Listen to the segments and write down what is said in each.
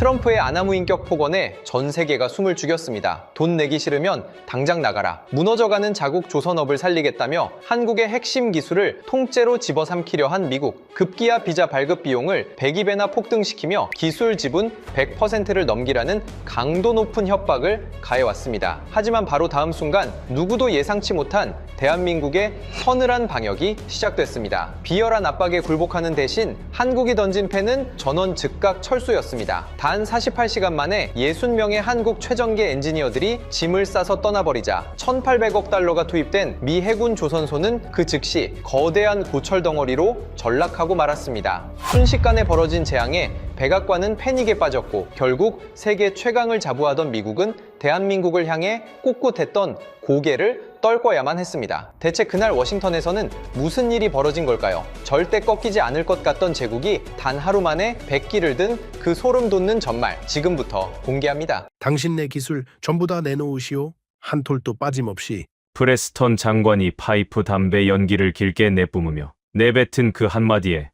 트럼프의 아나무인격 폭언에 전 세계가 숨을 죽였습니다. 돈 내기 싫으면 당장 나가라. 무너져가는 자국 조선업을 살리겠다며 한국의 핵심 기술을 통째로 집어삼키려 한 미국. 급기야 비자 발급 비용을 102배나 폭등시키며 기술 지분 100%를 넘기라는 강도 높은 협박을 가해왔습니다. 하지만 바로 다음 순간 누구도 예상치 못한 대한민국의 서늘한 방역이 시작됐습니다. 비열한 압박에 굴복하는 대신 한국이 던진 패는 전원 즉각 철수였습니다. 단 48시간 만에 60명의 한국 최정예 엔지니어들이 짐을 싸서 떠나버리자 1,800억 달러가 투입된 미 해군 조선소는 그 즉시 거대한 고철 덩어리로 전락하고 말았습니다. 순식간에 벌어진 재앙에 백악관은 패닉에 빠졌고 결국 세계 최강을 자부하던 미국은 대한민국을 향해 꿋꿋했던 고개를 떨궈야만 했습니다. 대체 그날 워싱턴에서는 무슨 일이 벌어진 걸까요? 절대 꺾이지 않을 것 같던 제국이 단 하루 만에 백기를 든 그 소름 돋는 전말, 지금부터 공개합니다. 당신네 기술 전부 다 내놓으시오. 한 톨도 빠짐없이. 프레스턴 장관이 파이프 담배 연기를 길게 내뿜으며 내뱉은 그 한마디에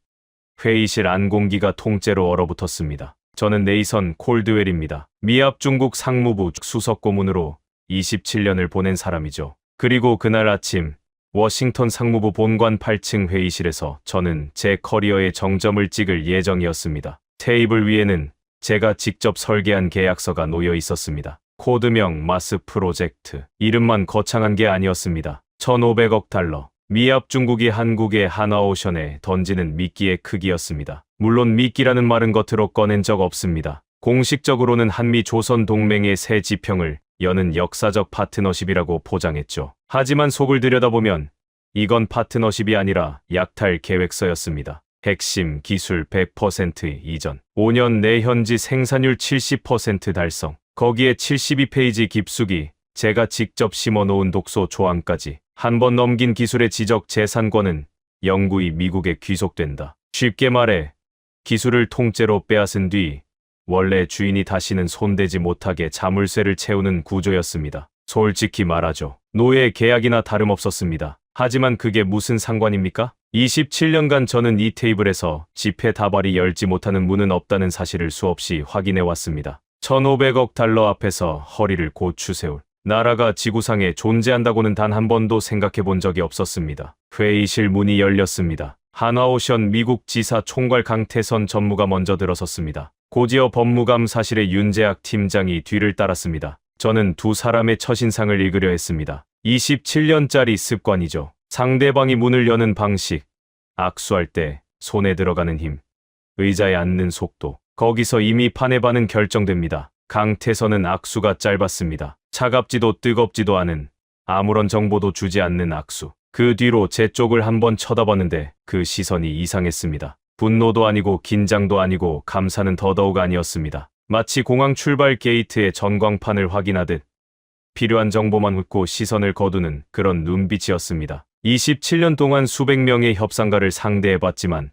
회의실 안공기가 통째로 얼어붙었습니다. 저는 네이선 콜드웰입니다. 미합 중국 상무부 수석 고문으로 27년을 보낸 사람이죠. 그리고 그날 아침 워싱턴 상무부 본관 8층 회의실에서 저는 제 커리어의 정점을 찍을 예정이었습니다. 테이블 위에는 제가 직접 설계한 계약서가 놓여 있었습니다. 코드명 마스 프로젝트. 이름만 거창한 게 아니었습니다. 1,500억 달러. 미합 중국이 한국의 하나오션에 던지는 미끼의 크기였습니다. 물론 미끼라는 말은 겉으로 꺼낸 적 없습니다. 공식적으로는 한미 조선 동맹의 새 지평을 여는 역사적 파트너십이라고 포장했죠. 하지만 속을 들여다보면 이건 파트너십이 아니라 약탈 계획서였습니다. 핵심 기술 100% 이전, 5년 내 현지 생산율 70% 달성, 거기에 72페이지 깊숙이 제가 직접 심어놓은 독소 조항까지. 한 번 넘긴 기술의 지적 재산권은 영구히 미국에 귀속된다. 쉽게 말해 기술을 통째로 빼앗은 뒤 원래 주인이 다시는 손대지 못하게 자물쇠를 채우는 구조였습니다. 솔직히 말하죠. 노예 계약이나 다름없었습니다. 하지만 그게 무슨 상관입니까? 27년간 저는 이 테이블에서 지폐 다발이 열지 못하는 문은 없다는 사실을 수없이 확인해 왔습니다. 1,500억 달러 앞에서 허리를 고추 세울 나라가 지구상에 존재한다고는 단 한 번도 생각해 본 적이 없었습니다. 회의실 문이 열렸습니다. 하나오션 미국 지사 총괄 강태선 전무가 먼저 들어섰습니다. 고지어 법무감사실의 윤재학 팀장이 뒤를 따랐습니다. 저는 두 사람의 첫인상을 읽으려 했습니다. 27년짜리 습관이죠. 상대방이 문을 여는 방식, 악수할 때 손에 들어가는 힘, 의자에 앉는 속도, 거기서 이미 판의 반은 결정됩니다. 강태선은 악수가 짧았습니다. 차갑지도 뜨겁지도 않은, 아무런 정보도 주지 않는 악수. 그 뒤로 제 쪽을 한번 쳐다봤는데 그 시선이 이상했습니다. 분노도 아니고 긴장도 아니고 감사는 더더욱 아니었습니다. 마치 공항 출발 게이트의 전광판을 확인하듯 필요한 정보만 묻고 시선을 거두는 그런 눈빛이었습니다. 27년 동안 수백 명의 협상가를 상대해봤지만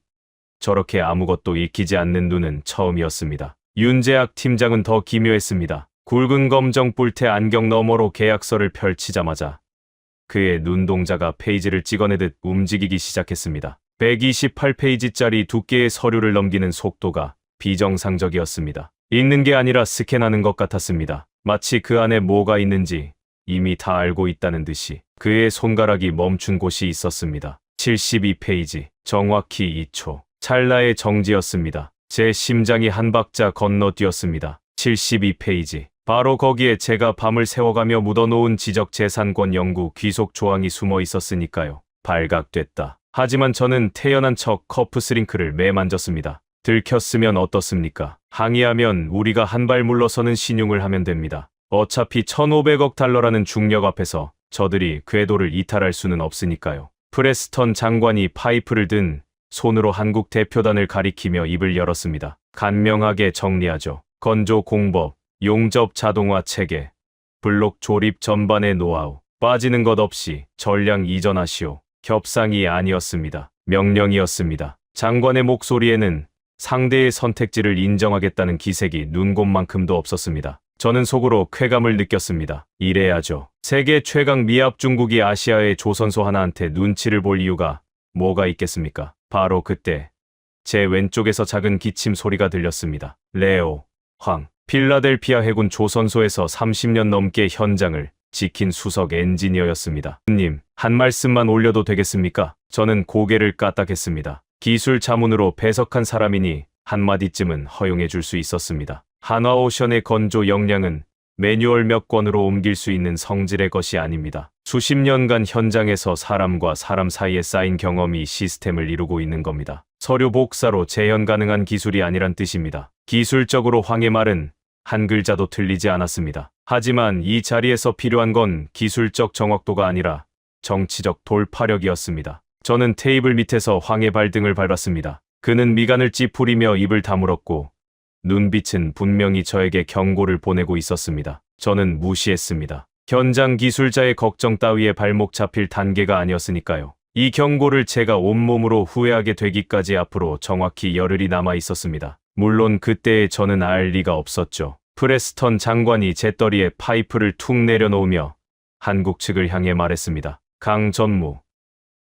저렇게 아무것도 익히지 않는 눈은 처음이었습니다. 윤재학 팀장은 더 기묘했습니다. 굵은 검정 뿔테 안경 너머로 계약서를 펼치자마자 그의 눈동자가 페이지를 찍어내듯 움직이기 시작했습니다. 128페이지짜리 두께의 서류를 넘기는 속도가 비정상적이었습니다. 읽는 게 아니라 스캔하는 것 같았습니다. 마치 그 안에 뭐가 있는지 이미 다 알고 있다는 듯이. 그의 손가락이 멈춘 곳이 있었습니다. 72페이지, 정확히 2초. 찰나의 정지였습니다. 제 심장이 한 박자 건너뛰었습니다. 72페이지. 바로 거기에 제가 밤을 새워가며 묻어놓은 지적재산권 영구 귀속 조항이 숨어 있었으니까요. 발각됐다. 하지만 저는 태연한 척 커프스링크를 매만졌습니다. 들켰으면 어떻습니까? 항의하면 우리가 한 발 물러서는 신용을 하면 됩니다. 어차피 1,500억 달러라는 중력 앞에서 저들이 궤도를 이탈할 수는 없으니까요. 프레스턴 장관이 파이프를 든 손으로 한국 대표단을 가리키며 입을 열었습니다. 간명하게 정리하죠. 건조 공법, 용접 자동화 체계, 블록 조립 전반의 노하우, 빠지는 것 없이 전량 이전하시오. 협상이 아니었습니다. 명령이었습니다. 장관의 목소리에는 상대의 선택지를 인정하겠다는 기색이 눈곱만큼도 없었습니다. 저는 속으로 쾌감을 느꼈습니다. 이래야죠. 세계 최강 미합 중국이 아시아의 조선소 하나한테 눈치를 볼 이유가 뭐가 있겠습니까? 바로 그때 제 왼쪽에서 작은 기침 소리가 들렸습니다. 레오, 황. 필라델피아 해군 조선소에서 30년 넘게 현장을 지킨 수석 엔지니어였습니다. 님, 한 말씀만 올려도 되겠습니까? 저는 고개를 까딱했습니다. 기술 자문으로 배석한 사람이니 한마디쯤은 허용해 줄 수 있었습니다. 한화오션의 건조 역량은 매뉴얼 몇 권으로 옮길 수 있는 성질의 것이 아닙니다. 수십 년간 현장에서 사람과 사람 사이에 쌓인 경험이 시스템을 이루고 있는 겁니다. 서류 복사로 재현 가능한 기술이 아니란 뜻입니다. 기술적으로 황의 말은 한 글자도 틀리지 않았습니다. 하지만 이 자리에서 필요한 건 기술적 정확도가 아니라 정치적 돌파력이었습니다. 저는 테이블 밑에서 황의 발등을 밟았습니다. 그는 미간을 찌푸리며 입을 다물었고 눈빛은 분명히 저에게 경고를 보내고 있었습니다. 저는 무시했습니다. 현장 기술자의 걱정 따위에 발목 잡힐 단계가 아니었으니까요. 이 경고를 제가 온몸으로 후회하게 되기까지 앞으로 정확히 열흘이 남아 있었습니다. 물론 그때의 저는 알 리가 없었죠. 프레스턴 장관이 제 떠리에 파이프를 툭 내려놓으며 한국 측을 향해 말했습니다. 강 전무,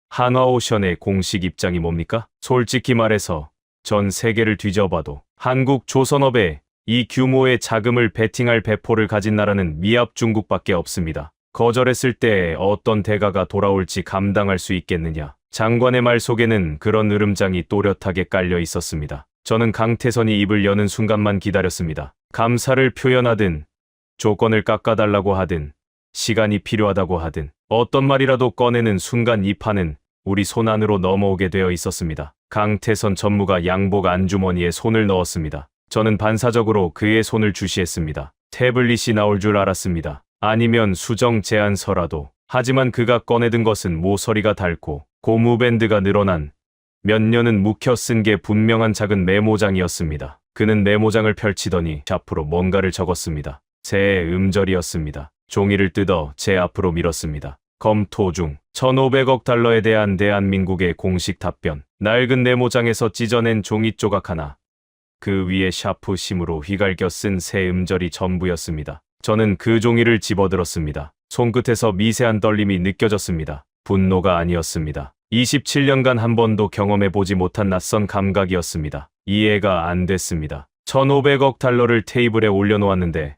한화오션의 공식 입장이 뭡니까? 솔직히 말해서 전 세계를 뒤져봐도 한국 조선업에 이 규모의 자금을 베팅할 배포를 가진 나라는 미합 중국밖에 없습니다. 거절했을 때 어떤 대가가 돌아올지 감당할 수 있겠느냐. 장관의 말 속에는 그런 으름장이 또렷하게 깔려 있었습니다. 저는 강태선이 입을 여는 순간만 기다렸습니다. 감사를 표현하든 조건을 깎아달라고 하든 시간이 필요하다고 하든 어떤 말이라도 꺼내는 순간 이 판은 우리 손 안으로 넘어오게 되어 있었습니다. 강태선 전무가 양복 안주머니에 손을 넣었습니다. 저는 반사적으로 그의 손을 주시했습니다. 태블릿이 나올 줄 알았습니다. 아니면 수정 제안서라도. 하지만 그가 꺼내든 것은 모서리가 닳고 고무밴드가 늘어난 몇 년은 묵혀 쓴 게 분명한 작은 메모장이었습니다. 그는 메모장을 펼치더니 앞으로 뭔가를 적었습니다. 제 음절이었습니다. 종이를 뜯어 제 앞으로 밀었습니다. 검토 중 1,500억 달러에 대한 대한민국의 공식 답변. 낡은 메모장에서 찢어낸 종이 조각 하나. 그 위에 샤프 심으로 휘갈겨 쓴 새 음절이 전부였습니다. 저는 그 종이를 집어들었습니다. 손끝에서 미세한 떨림이 느껴졌습니다. 분노가 아니었습니다. 27년간 한 번도 경험해보지 못한 낯선 감각이었습니다. 이해가 안 됐습니다. 1,500억 달러를 테이블에 올려놓았는데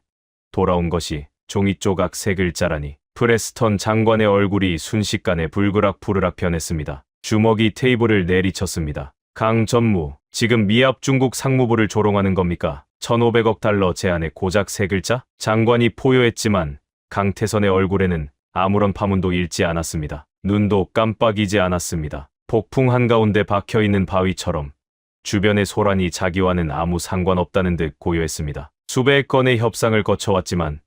돌아온 것이 종이 조각 세 글자라니. 프레스턴 장관의 얼굴이 순식간에 불그락푸르락 변했습니다. 주먹이 테이블을 내리쳤습니다. 강 전무, 지금 미합 중국 상무부를 조롱하는 겁니까? 1,500억 달러 제안에 고작 세 글자? 장관이 포효했지만 강태선의 얼굴에는 아무런 파문도 일지 않았습니다. 눈도 깜빡이지 않았습니다. 폭풍 한가운데 박혀있는 바위처럼 주변의 소란이 자기와는 아무 상관없다는 듯 고요했습니다. 수백 건의 협상을 거쳐왔지만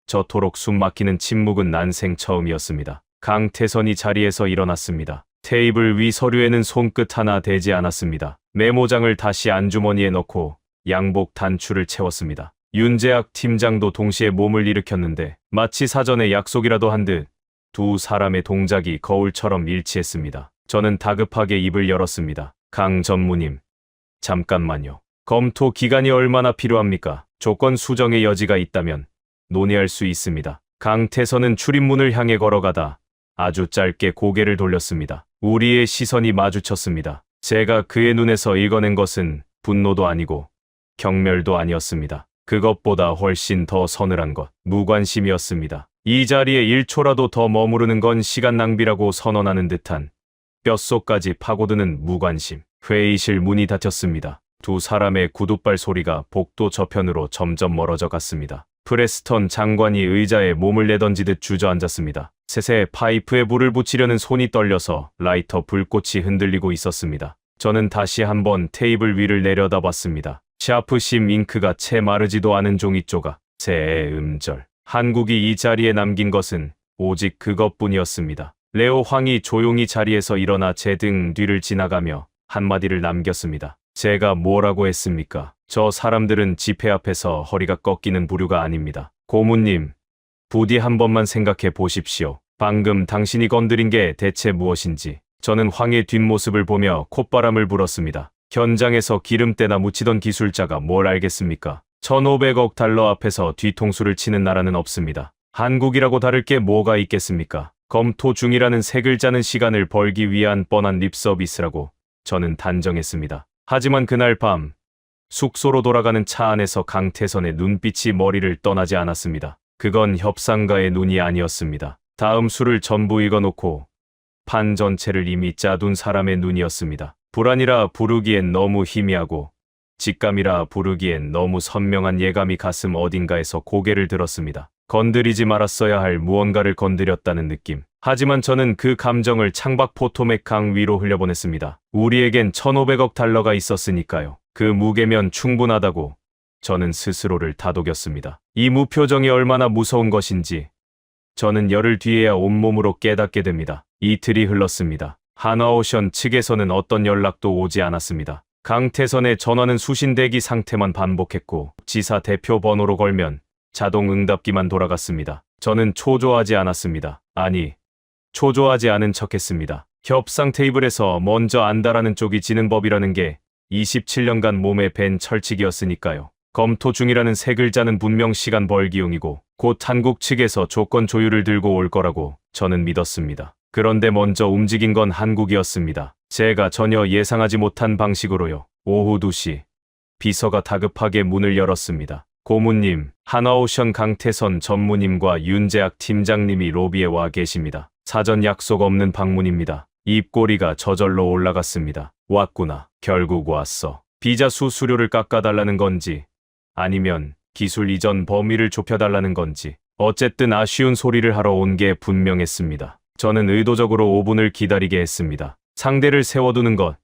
저토록 숨막히는 침묵은 난생 처음이었습니다. 강태선이 자리에서 일어났습니다. 테이블 위 서류에는 손끝 하나 대지 않았습니다. 메모장을 다시 안주머니에 넣고 양복 단추를 채웠습니다. 윤재학 팀장도 동시에 몸을 일으켰는데 마치 사전에 약속이라도 한 듯 두 사람의 동작이 거울처럼 일치했습니다. 저는 다급하게 입을 열었습니다. 강 전무님, 잠깐만요. 검토 기간이 얼마나 필요합니까? 조건 수정의 여지가 있다면 논의할 수 있습니다. 강태선은 출입문을 향해 걸어가다 아주 짧게 고개를 돌렸습니다. 우리의 시선이 마주쳤습니다. 제가 그의 눈에서 읽어낸 것은 분노도 아니고 경멸도 아니었습니다. 그것보다 훨씬 더 서늘한 것, 무관심이었습니다. 이 자리에 1초라도 더 머무르는 건 시간 낭비라고 선언하는 듯한 뼛속까지 파고드는 무관심. 회의실 문이 닫혔습니다. 두 사람의 구둣발 소리가 복도 저편으로 점점 멀어져 갔습니다. 프레스턴 장관이 의자에 몸을 내던지듯 주저앉았습니다. 셋에 파이프에 불을 붙이려는 손이 떨려서 라이터 불꽃이 흔들리고 있었습니다. 저는 다시 한번 테이블 위를 내려다봤습니다. 샤프심 잉크가 채 마르지도 않은 종이 조각, 제 음절. 한국이 이 자리에 남긴 것은 오직 그것뿐이었습니다. 레오 황이 조용히 자리에서 일어나 제 등 뒤를 지나가며 한마디를 남겼습니다. 제가 뭐라고 했습니까? 저 사람들은 집회 앞에서 허리가 꺾이는 부류가 아닙니다. 고문님, 부디 한 번만 생각해 보십시오. 방금 당신이 건드린 게 대체 무엇인지. 저는 황의 뒷모습을 보며 콧바람을 불었습니다. 현장에서 기름때나 묻히던 기술자가 뭘 알겠습니까? 1,500억 달러 앞에서 뒤통수를 치는 나라는 없습니다. 한국이라고 다를 게 뭐가 있겠습니까? 검토 중이라는 세 글자는 시간을 벌기 위한 뻔한 립서비스라고 저는 단정했습니다. 하지만 그날 밤 숙소로 돌아가는 차 안에서 강태선의 눈빛이 머리를 떠나지 않았습니다. 그건 협상가의 눈이 아니었습니다. 다음 수를 전부 읽어놓고 판 전체를 이미 짜둔 사람의 눈이었습니다. 불안이라 부르기엔 너무 희미하고 직감이라 부르기엔 너무 선명한 예감이 가슴 어딘가에서 고개를 들었습니다. 건드리지 말았어야 할 무언가를 건드렸다는 느낌. 하지만 저는 그 감정을 창밖 포토맥 강 위로 흘려보냈습니다. 우리에겐 1,500억 달러가 있었으니까요. 그 무게면 충분하다고 저는 스스로를 다독였습니다. 이 무표정이 얼마나 무서운 것인지 저는 열흘 뒤에야 온몸으로 깨닫게 됩니다. 이틀이 흘렀습니다. 한화오션 측에서는 어떤 연락도 오지 않았습니다. 강태선의 전화는 수신 대기 상태만 반복했고 지사 대표 번호로 걸면 자동 응답기만 돌아갔습니다. 저는 초조하지 않았습니다. 아니, 초조하지 않은 척했습니다. 협상 테이블에서 먼저 안다라는 쪽이 지는 법이라는 게 27년간 몸에 밴 철칙이었으니까요. 검토 중이라는 세 글자는 분명 시간 벌기용이고 곧 한국 측에서 조건 조율을 들고 올 거라고 저는 믿었습니다. 그런데 먼저 움직인 건 한국이었습니다. 제가 전혀 예상하지 못한 방식으로요. 오후 2시 비서가 다급하게 문을 열었습니다. 고문님, 한화오션 강태선 전무님과 윤재학 팀장님이 로비에 와 계십니다. 사전 약속 없는 방문입니다. 입꼬리가 저절로 올라갔습니다. 왔구나. 결국 왔어. 비자 수수료를 깎아달라는 건지 아니면 기술 이전 범위를 좁혀달라는 건지 어쨌든 아쉬운 소리를 하러 온 게 분명했습니다. 저는 의도적으로 5분을 기다리게 했습니다. 상대를 세워두는 것,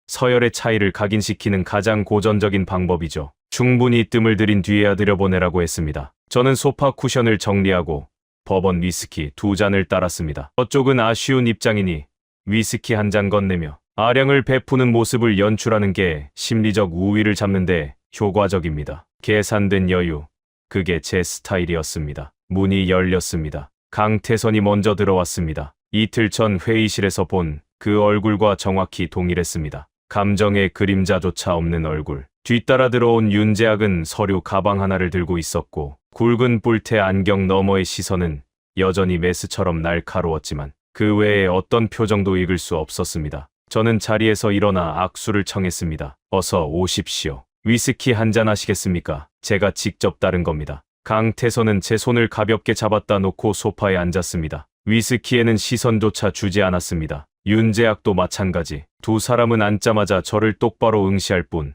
서열의 차이를 각인시키는 가장 고전적인 방법이죠. 충분히 뜸을 들인 뒤에야 들여보내라고 했습니다. 저는 소파 쿠션을 정리하고 버번 위스키 2잔을 따랐습니다. 저쪽은 아쉬운 입장이니 위스키 한 잔 건네며 아량을 베푸는 모습을 연출하는 게 심리적 우위를 잡는데 효과적입니다. 계산된 여유, 그게 제 스타일이었습니다. 문이 열렸습니다. 강태선이 먼저 들어왔습니다. 이틀 전 회의실에서 본 그 얼굴과 정확히 동일했습니다. 감정의 그림자조차 없는 얼굴. 뒤따라 들어온 윤재학은 서류 가방 하나를 들고 있었고 굵은 뿔테 안경 너머의 시선은 여전히 메스처럼 날카로웠지만 그 외에 어떤 표정도 읽을 수 없었습니다. 저는 자리에서 일어나 악수를 청했습니다. 어서 오십시오. 위스키 한잔 하시겠습니까? 제가 직접 따른 겁니다. 강태선은 제 손을 가볍게 잡았다 놓고 소파에 앉았습니다. 위스키에는 시선조차 주지 않았습니다. 윤재학도 마찬가지. 두 사람은 앉자마자 저를 똑바로 응시할 뿐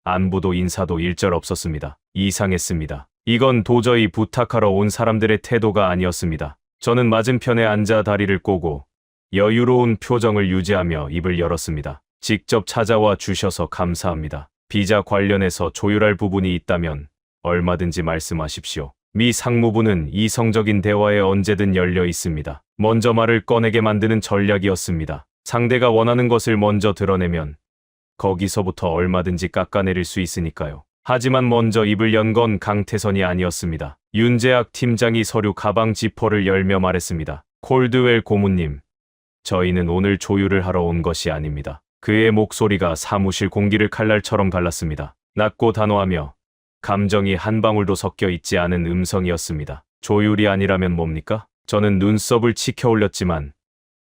안부도 인사도 일절 없었습니다. 이상했습니다. 이건 도저히 부탁하러 온 사람들의 태도가 아니었습니다. 저는 맞은편에 앉아 다리를 꼬고 여유로운 표정을 유지하며 입을 열었습니다. 직접 찾아와 주셔서 감사합니다. 비자 관련해서 조율할 부분이 있다면 얼마든지 말씀하십시오. 미 상무부는 이성적인 대화에 언제든 열려 있습니다. 먼저 말을 꺼내게 만드는 전략이었습니다. 상대가 원하는 것을 먼저 드러내면 거기서부터 얼마든지 깎아내릴 수 있으니까요. 하지만 먼저 입을 연 건 강태선이 아니었습니다. 윤재학 팀장이 서류 가방 지퍼를 열며 말했습니다. 콜드웰 고문님, 저희는 오늘 조율을 하러 온 것이 아닙니다. 그의 목소리가 사무실 공기를 칼날처럼 갈랐습니다. 낮고 단호하며 감정이 한 방울도 섞여 있지 않은 음성이었습니다. 조율이 아니라면 뭡니까? 저는 눈썹을 치켜 올렸지만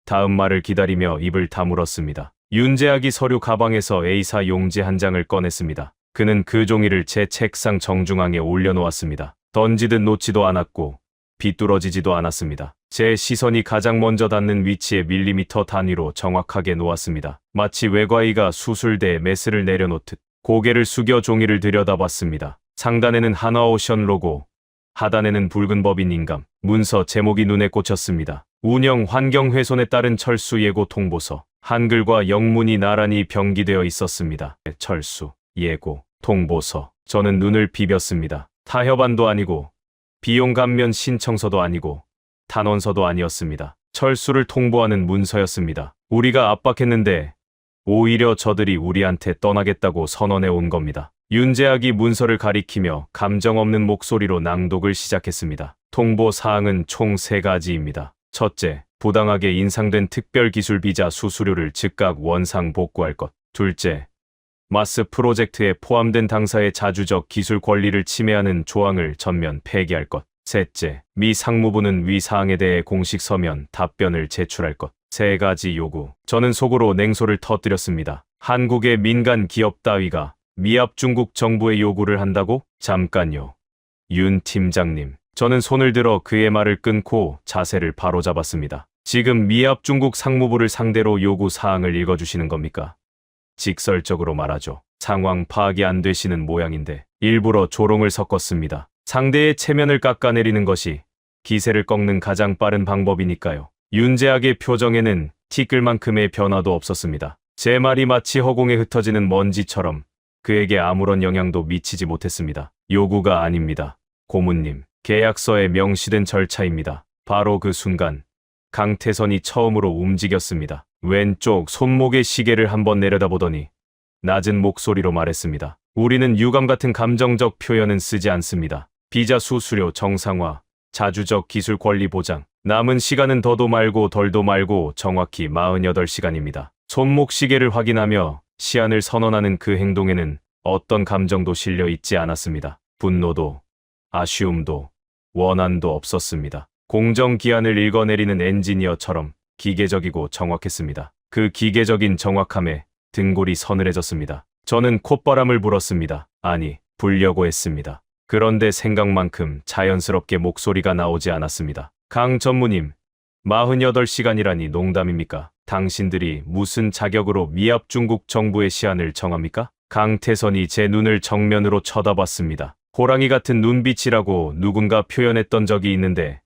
다음 말을 기다리며 입을 다물었습니다. 윤재학이 서류 가방에서 A사 용지 한 장을 꺼냈습니다. 그는 그 종이를 제 책상 정중앙에 올려놓았습니다. 던지듯 놓지도 않았고 비뚤어지지도 않았습니다. 제 시선이 가장 먼저 닿는 위치에 밀리미터 단위로 정확하게 놓았습니다. 마치 외과의가 수술대에 메스를 내려놓듯 고개를 숙여 종이를 들여다봤습니다. 상단에는 한화오션 로고, 하단에는 붉은 법인 인감, 문서 제목이 눈에 꽂혔습니다. 운영 환경 훼손에 따른 철수 예고 통보서. 한글과 영문이 나란히 병기되어 있었습니다. 철수, 예고, 통보서. 저는 눈을 비볐습니다. 타협안도 아니고 비용 감면 신청서도 아니고 단원서도 아니었습니다. 철수를 통보하는 문서였습니다. 우리가 압박했는데 오히려 저들이 우리한테 떠나겠다고 선언해 온 겁니다. 윤재학이 문서를 가리키며 감정 없는 목소리로 낭독을 시작했습니다. 통보 사항은 총 3가지입니다. 첫째, 부당하게 인상된 특별기술 비자 수수료를 즉각 원상 복구할 것. 둘째, 마스 프로젝트에 포함된 당사의 자주적 기술 권리를 침해하는 조항을 전면 폐기할 것. 셋째, 미 상무부는 위 사항에 대해 공식 서면 답변을 제출할 것. 3가지 요구. 저는 속으로 냉소를 터뜨렸습니다. 한국의 민간 기업 따위가 미합 중국 정부에 요구를 한다고? 잠깐요. 윤 팀장님. 저는 손을 들어 그의 말을 끊고 자세를 바로잡았습니다. 지금 미합 중국 상무부를 상대로 요구 사항을 읽어주시는 겁니까? 직설적으로 말하죠. 상황 파악이 안 되시는 모양인데 일부러 조롱을 섞었습니다. 상대의 체면을 깎아내리는 것이 기세를 꺾는 가장 빠른 방법이니까요. 윤재학의 표정에는 티끌만큼의 변화도 없었습니다. 제 말이 마치 허공에 흩어지는 먼지처럼 그에게 아무런 영향도 미치지 못했습니다. 요구가 아닙니다. 고문님, 계약서에 명시된 절차입니다. 바로 그 순간 강태선이 처음으로 움직였습니다. 왼쪽 손목의 시계를 한번 내려다보더니 낮은 목소리로 말했습니다. 우리는 유감 같은 감정적 표현은 쓰지 않습니다. 비자 수수료 정상화, 자주적 기술 권리 보장, 남은 시간은 더도 말고 덜도 말고 정확히 48시간입니다. 손목 시계를 확인하며 시한을 선언하는 그 행동에는 어떤 감정도 실려 있지 않았습니다. 분노도, 아쉬움도, 원한도 없었습니다. 공정기한을 읽어내리는 엔지니어처럼 기계적이고 정확했습니다. 그 기계적인 정확함에 등골이 서늘해졌습니다. 저는 콧바람을 불었습니다. 아니, 불려고 했습니다. 그런데 생각만큼 자연스럽게 목소리가 나오지 않았습니다. 강 전무님, 48시간이라니 농담입니까? 당신들이 무슨 자격으로 미합 중국 정부의 시한을 정합니까? 강태선이 제 눈을 정면으로 쳐다봤습니다. 호랑이 같은 눈빛이라고 누군가 표현했던 적이 있는데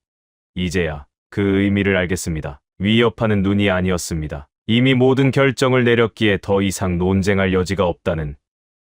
이제야 그 의미를 알겠습니다. 위협하는 눈이 아니었습니다. 이미 모든 결정을 내렸기에 더 이상 논쟁할 여지가 없다는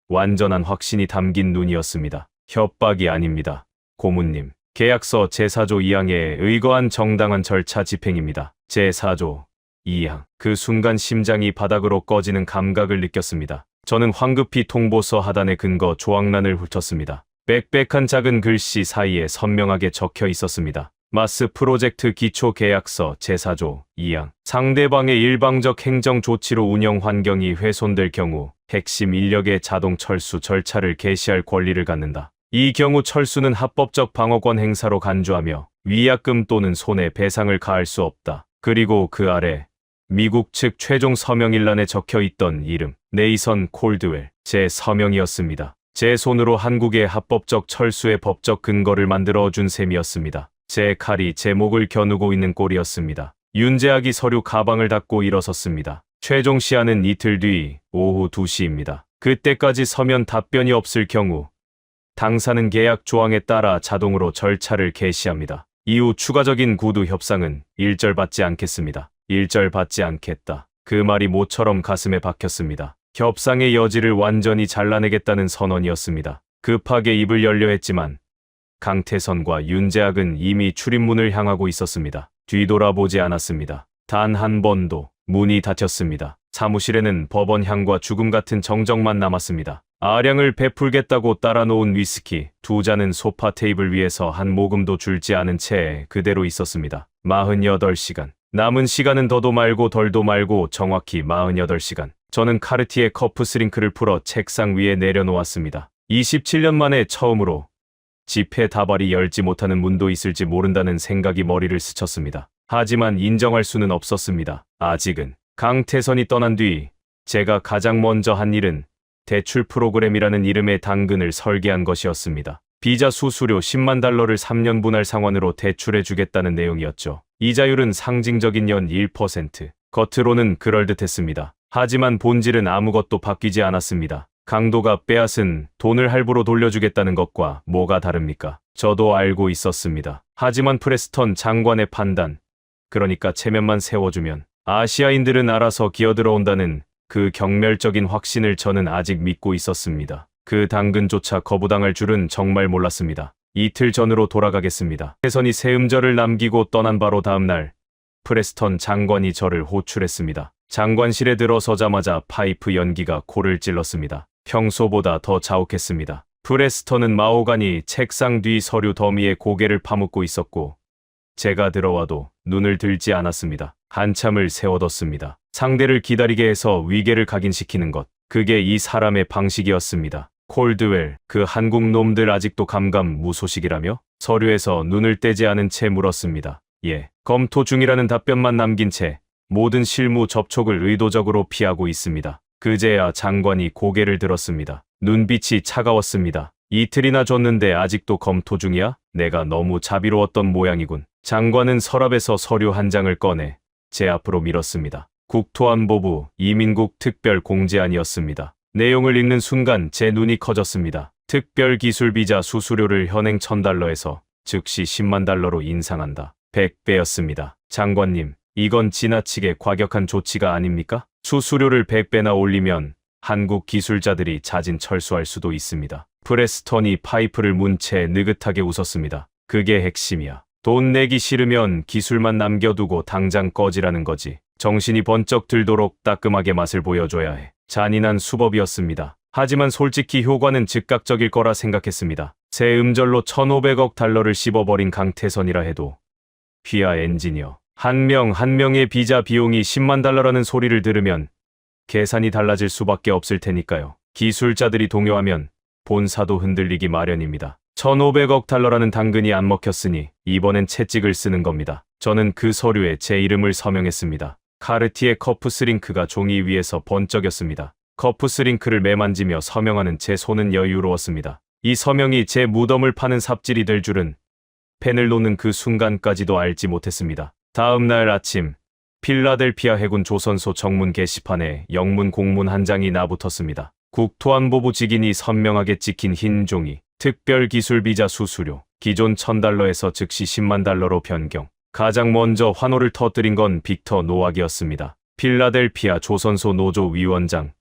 완전한 확신이 담긴 눈이었습니다. 협박이 아닙니다. 고문님, 계약서 제4조 2항에 의거한 정당한 절차 집행입니다. 제4조 2항. 그 순간 심장이 바닥으로 꺼지는 감각을 느꼈습니다. 저는 황급히 통보서 하단의 근거 조항란을 훑었습니다. 빽빽한 작은 글씨 사이에 선명하게 적혀 있었습니다. 마스 프로젝트 기초계약서 제4조 2항. 상대방의 일방적 행정 조치로 운영 환경이 훼손될 경우 핵심 인력의 자동 철수 절차를 개시할 권리를 갖는다. 이 경우 철수는 합법적 방어권 행사로 간주하며 위약금 또는 손해배상을 가할 수 없다. 그리고 그 아래 미국 측 최종 서명일란에 적혀 있던 이름 네이선 콜드웰 제 서명이었습니다. 제 손으로 한국의 합법적 철수의 법적 근거를 만들어 준 셈이었습니다. 제 칼이 제 목을 겨누고 있는 꼴이었습니다. 윤재학이 서류 가방을 닫고 일어섰습니다. 최종 시한은 이틀 뒤 오후 2시입니다. 그때까지 서면 답변이 없을 경우 당사는 계약 조항에 따라 자동으로 절차를 개시합니다. 이후 추가적인 구두 협상은 일절받지 않겠습니다. 일절받지 않겠다. 그 말이 모처럼 가슴에 박혔습니다. 협상의 여지를 완전히 잘라내겠다는 선언이었습니다. 급하게 입을 열려 했지만 강태선과 윤재학은 이미 출입문을 향하고 있었습니다. 뒤돌아보지 않았습니다. 단 한 번도. 문이 닫혔습니다. 사무실에는 법원향과 죽음 같은 정적만 남았습니다. 아량을 베풀겠다고 따라놓은 위스키 2잔은 소파 테이블 위에서 한 모금도 줄지 않은 채 그대로 있었습니다. 48시간. 남은 시간은 더도 말고 덜도 말고 정확히 48시간. 저는 카르티에 커프 스링크를 풀어 책상 위에 내려놓았습니다. 27년 만에 처음으로 지폐 다발이 열지 못하는 문도 있을지 모른다는 생각이 머리를 스쳤습니다. 하지만 인정할 수는 없었습니다. 아직은. 강태선이 떠난 뒤 제가 가장 먼저 한 일은 대출 프로그램이라는 이름의 당근을 설계한 것이었습니다. 비자 수수료 10만 달러를 3년 분할 상환으로 대출해 주겠다는 내용이었죠. 이자율은 상징적인 연 1%. 겉으로는 그럴듯했습니다. 하지만 본질은 아무것도 바뀌지 않았습니다. 강도가 빼앗은 돈을 할부로 돌려주겠다는 것과 뭐가 다릅니까? 저도 알고 있었습니다. 하지만 프레스턴 장관의 판단, 그러니까 체면만 세워주면 아시아인들은 알아서 기어들어온다는 그 경멸적인 확신을 저는 아직 믿고 있었습니다. 그 당근조차 거부당할 줄은 정말 몰랐습니다. 이틀 전으로 돌아가겠습니다. 태선이 세음절을 남기고 떠난 바로 다음 날 프레스턴 장관이 저를 호출했습니다. 장관실에 들어서자마자 파이프 연기가 코를 찔렀습니다. 평소보다 더 자욱했습니다. 프레스턴은 마호가니 책상 뒤 서류 더미에 고개를 파묻고 있었고 제가 들어와도 눈을 들지 않았습니다. 한참을 세워뒀습니다. 상대를 기다리게 해서 위계를 각인시키는 것. 그게 이 사람의 방식이었습니다. 콜드웰, 그 한국 놈들 아직도 감감무소식이라며? 서류에서 눈을 떼지 않은 채 물었습니다. 예, 검토 중이라는 답변만 남긴 채 모든 실무 접촉을 의도적으로 피하고 있습니다. 그제야 장관이 고개를 들었습니다. 눈빛이 차가웠습니다. 이틀이나 줬는데 아직도 검토 중이야? 내가 너무 자비로웠던 모양이군. 장관은 서랍에서 서류 한 장을 꺼내 제 앞으로 밀었습니다. 국토안보부 이민국 특별공제안이었습니다. 내용을 읽는 순간 제 눈이 커졌습니다. 특별기술비자 수수료를 현행 1,000달러에서 즉시 10만 달러로 인상한다. 100배였습니다. 장관님, 이건 지나치게 과격한 조치가 아닙니까? 수수료를 100배나 올리면 한국 기술자들이 자진 철수할 수도 있습니다. 프레스턴이 파이프를 문 채 느긋하게 웃었습니다. 그게 핵심이야. 돈 내기 싫으면 기술만 남겨두고 당장 꺼지라는 거지. 정신이 번쩍 들도록 따끔하게 맛을 보여줘야 해. 잔인한 수법이었습니다. 하지만 솔직히 효과는 즉각적일 거라 생각했습니다. 새 음절로 1,500억 달러를 씹어버린 강태선이라 해도 휘하 엔지니어 한 명의 비자 비용이 10만 달러라는 소리를 들으면 계산이 달라질 수밖에 없을 테니까요. 기술자들이 동요하면 본사도 흔들리기 마련입니다. 1,500억 달러라는 당근이 안 먹혔으니 이번엔 채찍을 쓰는 겁니다. 저는 그 서류에 제 이름을 서명했습니다. 카르티에 커프스링크가 종이 위에서 번쩍였습니다. 커프스링크를 매만지며 서명하는 제 손은 여유로웠습니다. 이 서명이 제 무덤을 파는 삽질이 될 줄은 펜을 놓는 그 순간까지도 알지 못했습니다. 다음 날 아침, 필라델피아 해군 조선소 정문 게시판에 영문 공문 한 장이 나붙었습니다. 국토안보부 직인이 선명하게 찍힌 흰 종이, 특별기술비자 수수료, 기존 1,000달러에서 즉시 10만 달러로 변경. 가장 먼저 환호를 터뜨린 건 빅터 노악이었습니다. 필라델피아 조선소 노조 위원장,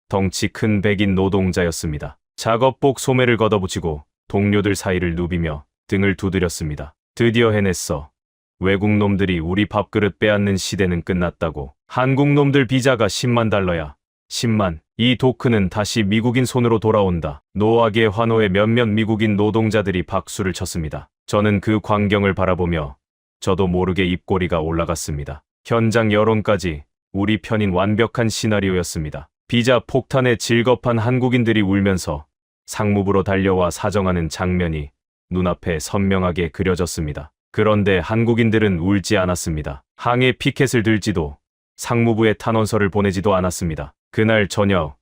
덩치 큰 백인 노동자였습니다. 작업복 소매를 걷어붙이고 동료들 사이를 누비며 등을 두드렸습니다. 드디어 해냈어. 외국 놈들이 우리 밥그릇 빼앗는 시대는 끝났다고. 한국 놈들 비자가 10만 달러야. 10만. 이 도크는 다시 미국인 손으로 돌아온다. 노악의 환호에 몇몇 미국인 노동자들이 박수를 쳤습니다. 저는 그 광경을 바라보며 저도 모르게 입꼬리가 올라갔습니다. 현장 여론까지 우리 편인 완벽한 시나리오였습니다. 비자 폭탄에 질겁한 한국인들이 울면서 상무부로 달려와 사정하는 장면이 눈앞에 선명하게 그려졌습니다. 그런데 한국인들은 울지 않았습니다. 항해 피켓을 들지도 상무부에 탄원서를 보내지도 않았습니다. 그날 저녁,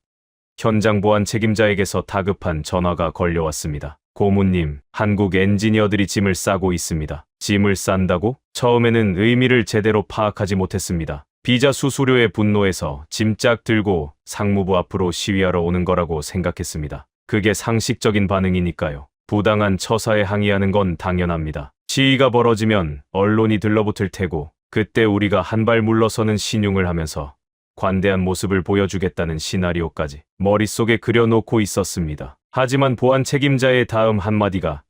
현장 보안 책임자에게서 다급한 전화가 걸려왔습니다. 고문님, 한국 엔지니어들이 짐을 싸고 있습니다. 짐을 싼다고? 처음에는 의미를 제대로 파악하지 못했습니다. 비자 수수료에 분노해서 짐짝 들고 상무부 앞으로 시위하러 오는 거라고 생각했습니다. 그게 상식적인 반응이니까요. 부당한 처사에 항의하는 건 당연합니다. 시위가 벌어지면 언론이 들러붙을 테고 그때 우리가 한 발 물러서는 신용을 하면서 관대한 모습을 보여주겠다는 시나리오까지 머릿속에 그려놓고 있었습니다. 하지만 보안 책임자의 다음 한마디가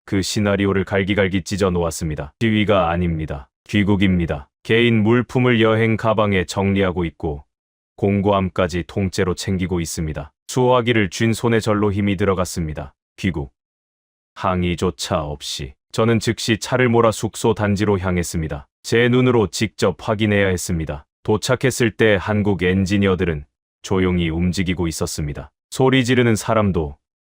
그 시나리오를 갈기갈기 찢어 놓았습니다. 시위가 아닙니다. 귀국입니다. 개인 물품을 여행 가방에 정리하고 있고 공고함까지 통째로 챙기고 있습니다. 수호하기를 쥔 손에 절로 힘이 들어갔습니다. 귀국. 항의조차 없이 저는 즉시 차를 몰아 숙소 단지로 향했습니다. 제 눈으로 직접 확인해야 했습니다. 도착했을 때 한국 엔지니어들은 조용히 움직이고 있었습니다. 소리 지르는 사람도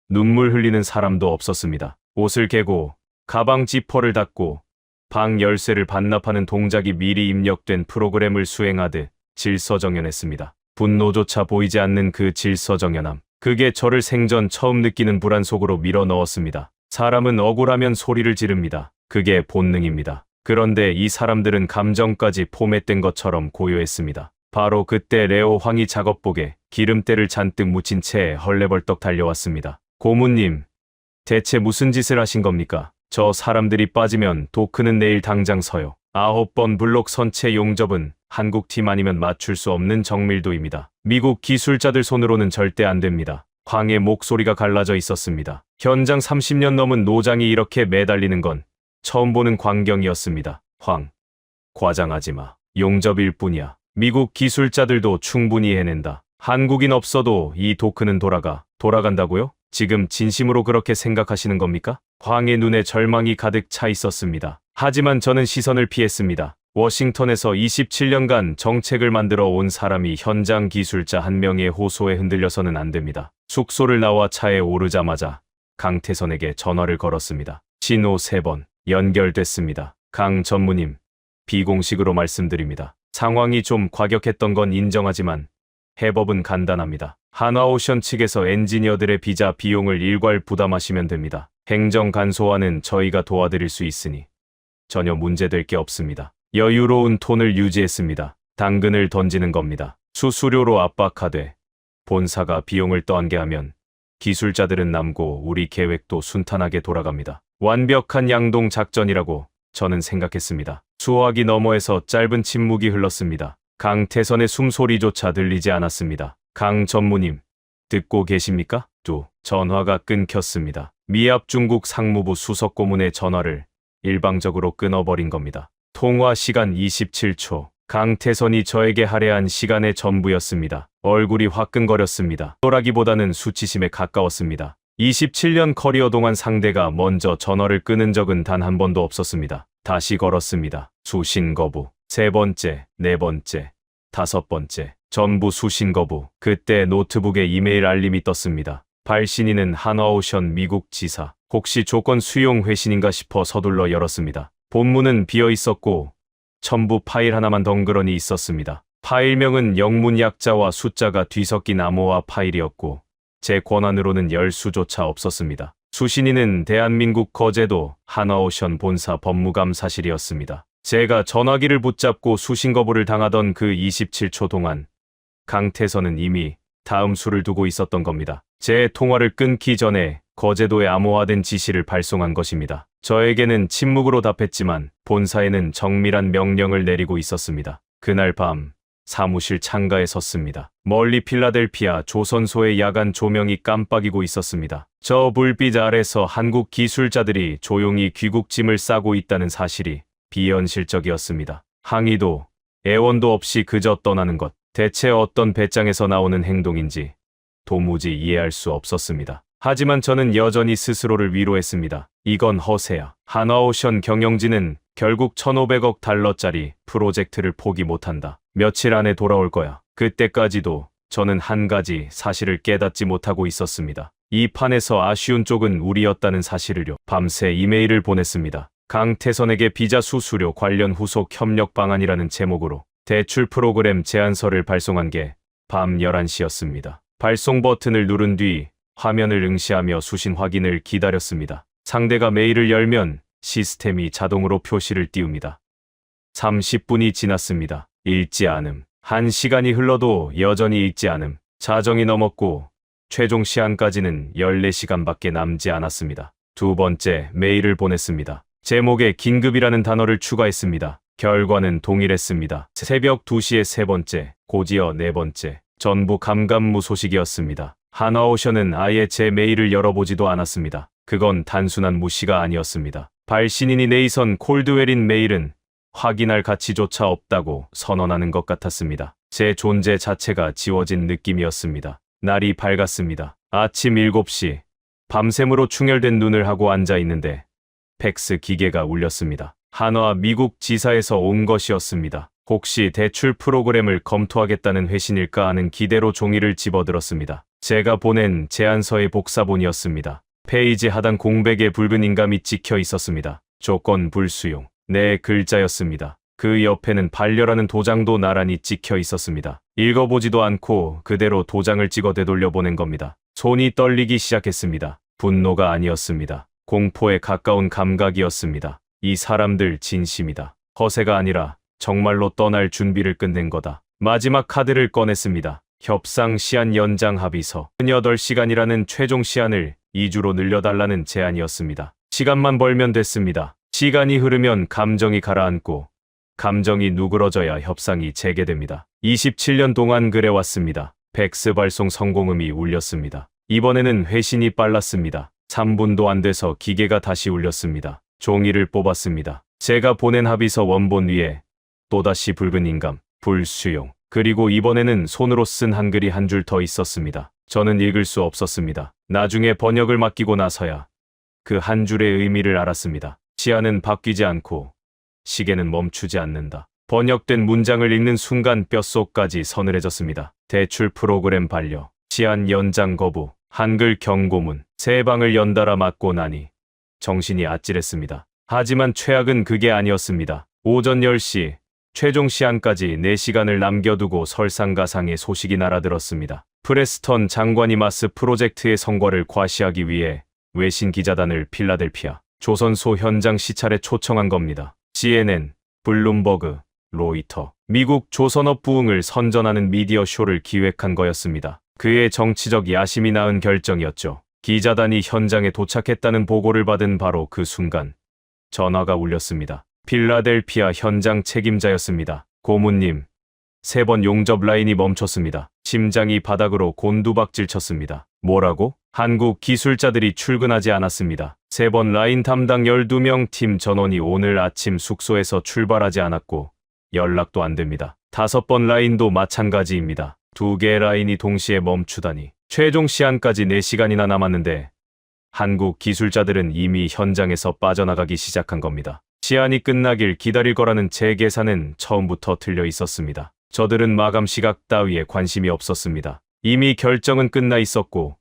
눈물 흘리는 사람도 없었습니다. 옷을 개고 가방 지퍼를 닫고 방 열쇠를 반납하는 동작이 미리 입력된 프로그램을 수행하듯 질서정연했습니다. 분노조차 보이지 않는 그 질서정연함. 그게 저를 생전 처음 느끼는 불안 속으로 밀어 넣었습니다. 사람은 억울하면 소리를 지릅니다. 그게 본능입니다. 그런데 이 사람들은 감정까지 포맷된 것처럼 고요했습니다. 바로 그때 레오 황이 작업복에 기름때를 잔뜩 묻힌 채 헐레벌떡 달려왔습니다. 고문님, 대체 무슨 짓을 하신 겁니까? 저 사람들이 빠지면 도크는 내일 당장 서요. 9번 블록 선체 용접은 한국팀 아니면 맞출 수 없는 정밀도입니다. 미국 기술자들 손으로는 절대 안 됩니다. 황의 목소리가 갈라져 있었습니다. 현장 30년 넘은 노장이 이렇게 매달리는 건 처음 보는 광경이었습니다. 황, 과장하지 마. 용접일 뿐이야. 미국 기술자들도 충분히 해낸다. 한국인 없어도 이 도크는 돌아간다고요? 지금 진심으로 그렇게 생각하시는 겁니까? 황의 눈에 절망이 가득 차 있었습니다. 하지만 저는 시선을 피했습니다. 워싱턴에서 27년간 정책을 만들어 온 사람이 현장 기술자 한 명의 호소에 흔들려서는 안 됩니다. 숙소를 나와 차에 오르자마자 강태선에게 전화를 걸었습니다. 신호 3번 연결됐습니다. 강 전무님, 비공식으로 말씀드립니다. 상황이 좀 과격했던 건 인정하지만 해법은 간단합니다. 한화오션 측에서 엔지니어들의 비자 비용을 일괄 부담하시면 됩니다. 행정 간소화는 저희가 도와드릴 수 있으니 전혀 문제될 게 없습니다. 여유로운 톤을 유지했습니다. 당근을 던지는 겁니다. 수수료로 압박하되 본사가 비용을 떠안게 하면 기술자들은 남고 우리 계획도 순탄하게 돌아갑니다. 완벽한 양동 작전이라고 저는 생각했습니다. 수화기 너머에서 짧은 침묵이 흘렀습니다. 강태선의 숨소리조차 들리지 않았습니다. 강 전무님, 듣고 계십니까? 또 전화가 끊겼습니다. 미합 중국 상무부 수석고문의 전화를 일방적으로 끊어버린 겁니다. 통화 시간 27초. 강태선이 저에게 할애한 시간의 전부였습니다. 얼굴이 화끈거렸습니다. 또라기보다는 수치심에 가까웠습니다. 27년 커리어 동안 상대가 먼저 전화를 끊은 적은 단 한 번도 없었습니다. 다시 걸었습니다. 수신 거부. 세 번째, 네 번째, 다섯 번째. 전부 수신 거부. 그때 노트북에 이메일 알림이 떴습니다. 발신인은 한화오션 미국 지사. 혹시 조건 수용 회신인가 싶어 서둘러 열었습니다. 본문은 비어 있었고 첨부 파일 하나만 덩그러니 있었습니다. 파일명은 영문 약자와 숫자가 뒤섞인 암호화 파일이었고 제 권한으로는 열 수조차 없었습니다. 수신인은 대한민국 거제도 한화오션 본사 법무감사실이었습니다. 제가 전화기를 붙잡고 수신 거부를 당하던 그 27초 동안 강태선은 이미 다음 수를 두고 있었던 겁니다. 제 통화를 끊기 전에 거제도에 암호화된 지시를 발송한 것입니다. 저에게는 침묵으로 답했지만 본사에는 정밀한 명령을 내리고 있었습니다. 그날 밤 사무실 창가에 섰습니다. 멀리 필라델피아 조선소의 야간 조명이 깜빡이고 있었습니다. 저 불빛 아래서 한국 기술자들이 조용히 귀국짐을 싸고 있다는 사실이 비현실적이었습니다. 항의도 애원도 없이 그저 떠나는 것. 대체 어떤 배짱에서 나오는 행동인지 도무지 이해할 수 없었습니다. 하지만 저는 여전히 스스로를 위로했습니다. 이건 허세야. 한화오션 경영진은 결국 1,500억 달러짜리 프로젝트를 포기 못한다. 며칠 안에 돌아올 거야. 그때까지도 저는 한 가지 사실을 깨닫지 못하고 있었습니다. 이 판에서 아쉬운 쪽은 우리였다는 사실을요. 밤새 이메일을 보냈습니다. 강태선에게 비자 수수료 관련 후속 협력 방안이라는 제목으로 대출 프로그램 제안서를 발송한 게 밤 11시였습니다. 발송 버튼을 누른 뒤 화면을 응시하며 수신 확인을 기다렸습니다. 상대가 메일을 열면 시스템이 자동으로 표시를 띄웁니다. 30분이 지났습니다. 읽지 않음. 1시간이 흘러도 여전히 읽지 않음. 자정이 넘었고 최종 시한까지는 14시간밖에 남지 않았습니다. 두 번째 메일을 보냈습니다. 제목에 긴급이라는 단어를 추가했습니다. 결과는 동일했습니다. 새벽 2시에 세 번째, 곧이어 네 번째. 전부 감감무소식이었습니다. 한화오션은 아예 제 메일을 열어보지도 않았습니다. 그건 단순한 무시가 아니었습니다. 발신인이 네이선 콜드웰인 메일은 확인할 가치조차 없다고 선언하는 것 같았습니다. 제 존재 자체가 지워진 느낌이었습니다. 날이 밝았습니다. 아침 7시, 밤샘으로 충혈된 눈을 하고 앉아 있는데 팩스 기계가 울렸습니다. 한화 미국 지사에서 온 것이었습니다. 혹시 대출 프로그램을 검토하겠다는 회신일까 하는 기대로 종이를 집어들었습니다. 제가 보낸 제안서의 복사본이었습니다. 페이지 하단 공백에 붉은 인감이 찍혀 있었습니다. 조건 불수용. 네 글자였습니다. 그 옆에는 반려라는 도장도 나란히 찍혀 있었습니다. 읽어보지도 않고 그대로 도장을 찍어 되돌려 보낸 겁니다. 손이 떨리기 시작했습니다. 분노가 아니었습니다. 공포에 가까운 감각이었습니다. 이 사람들 진심이다. 허세가 아니라 정말로 떠날 준비를 끝낸 거다. 마지막 카드를 꺼냈습니다. 협상 시한 연장 합의서. 8시간이라는 최종 시한을 2주로 늘려달라는 제안이었습니다. 시간만 벌면 됐습니다. 시간이 흐르면 감정이 가라앉고 감정이 누그러져야 협상이 재개됩니다. 27년 동안 그래왔습니다. 팩스 발송 성공음이 울렸습니다. 이번에는 회신이 빨랐습니다. 3분도 안 돼서 기계가 다시 울렸습니다. 종이를 뽑았습니다. 제가 보낸 합의서 원본 위에 또다시 붉은 인감, 불수용. 그리고 이번에는 손으로 쓴 한글이 한 줄 더 있었습니다. 저는 읽을 수 없었습니다. 나중에 번역을 맡기고 나서야 그 한 줄의 의미를 알았습니다. 시야는 바뀌지 않고 시계는 멈추지 않는다. 번역된 문장을 읽는 순간 뼛속까지 서늘해졌습니다. 대출 프로그램 반려, 시한 연장 거부, 한글 경고문, 세 방을 연달아 맞고 나니 정신이 아찔했습니다. 하지만 최악은 그게 아니었습니다. 오전 10시, 최종 시한까지 4시간을 남겨두고 설상가상의 소식이 날아들었습니다. 프레스턴 장관이 마스 프로젝트의 성과를 과시하기 위해 외신 기자단을 필라델피아 조선소 현장 시찰에 초청한 겁니다. CNN, 블룸버그, 로이터, 미국 조선업 부흥을 선전하는 미디어 쇼를 기획한 거였습니다. 그의 정치적 야심이 낳은 결정이었죠. 기자단이 현장에 도착했다는 보고를 받은 바로 그 순간 전화가 울렸습니다. 필라델피아 현장 책임자였습니다. 고문님, 3번 용접 라인이 멈췄습니다. 심장이 바닥으로 곤두박질 쳤습니다. 뭐라고? 한국 기술자들이 출근하지 않았습니다. 3번 라인 담당 12명 팀 전원이 오늘 아침 숙소에서 출발하지 않았고 연락도 안 됩니다. 5번 라인도 마찬가지입니다. 2개 라인이 동시에 멈추다니. 최종 시한까지 4시간이나 남았는데 한국 기술자들은 이미 현장에서 빠져나가기 시작한 겁니다. 시한이 끝나길 기다릴 거라는 제 계산은 처음부터 틀려 있었습니다. 저들은 마감 시각 따위에 관심이 없었습니다. 이미 결정은 끝나 있었고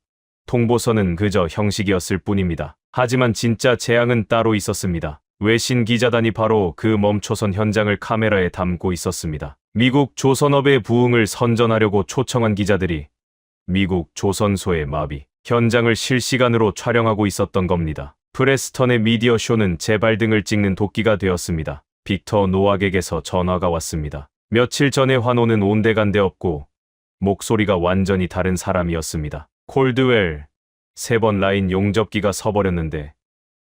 통보서는 그저 형식이었을 뿐입니다. 하지만 진짜 재앙은 따로 있었습니다. 외신 기자단이 바로 그 멈춰선 현장을 카메라에 담고 있었습니다. 미국 조선업의 부흥을 선전하려고 초청한 기자들이 미국 조선소의 마비 현장을 실시간으로 촬영하고 있었던 겁니다. 프레스턴의 미디어 쇼는 제 발등을 찍는 도끼가 되었습니다. 빅터 노악에게서 전화가 왔습니다. 며칠 전에 환호는 온데간데 없고 목소리가 완전히 다른 사람이었습니다. 콜드웰, 3번 라인 용접기가 서버렸는데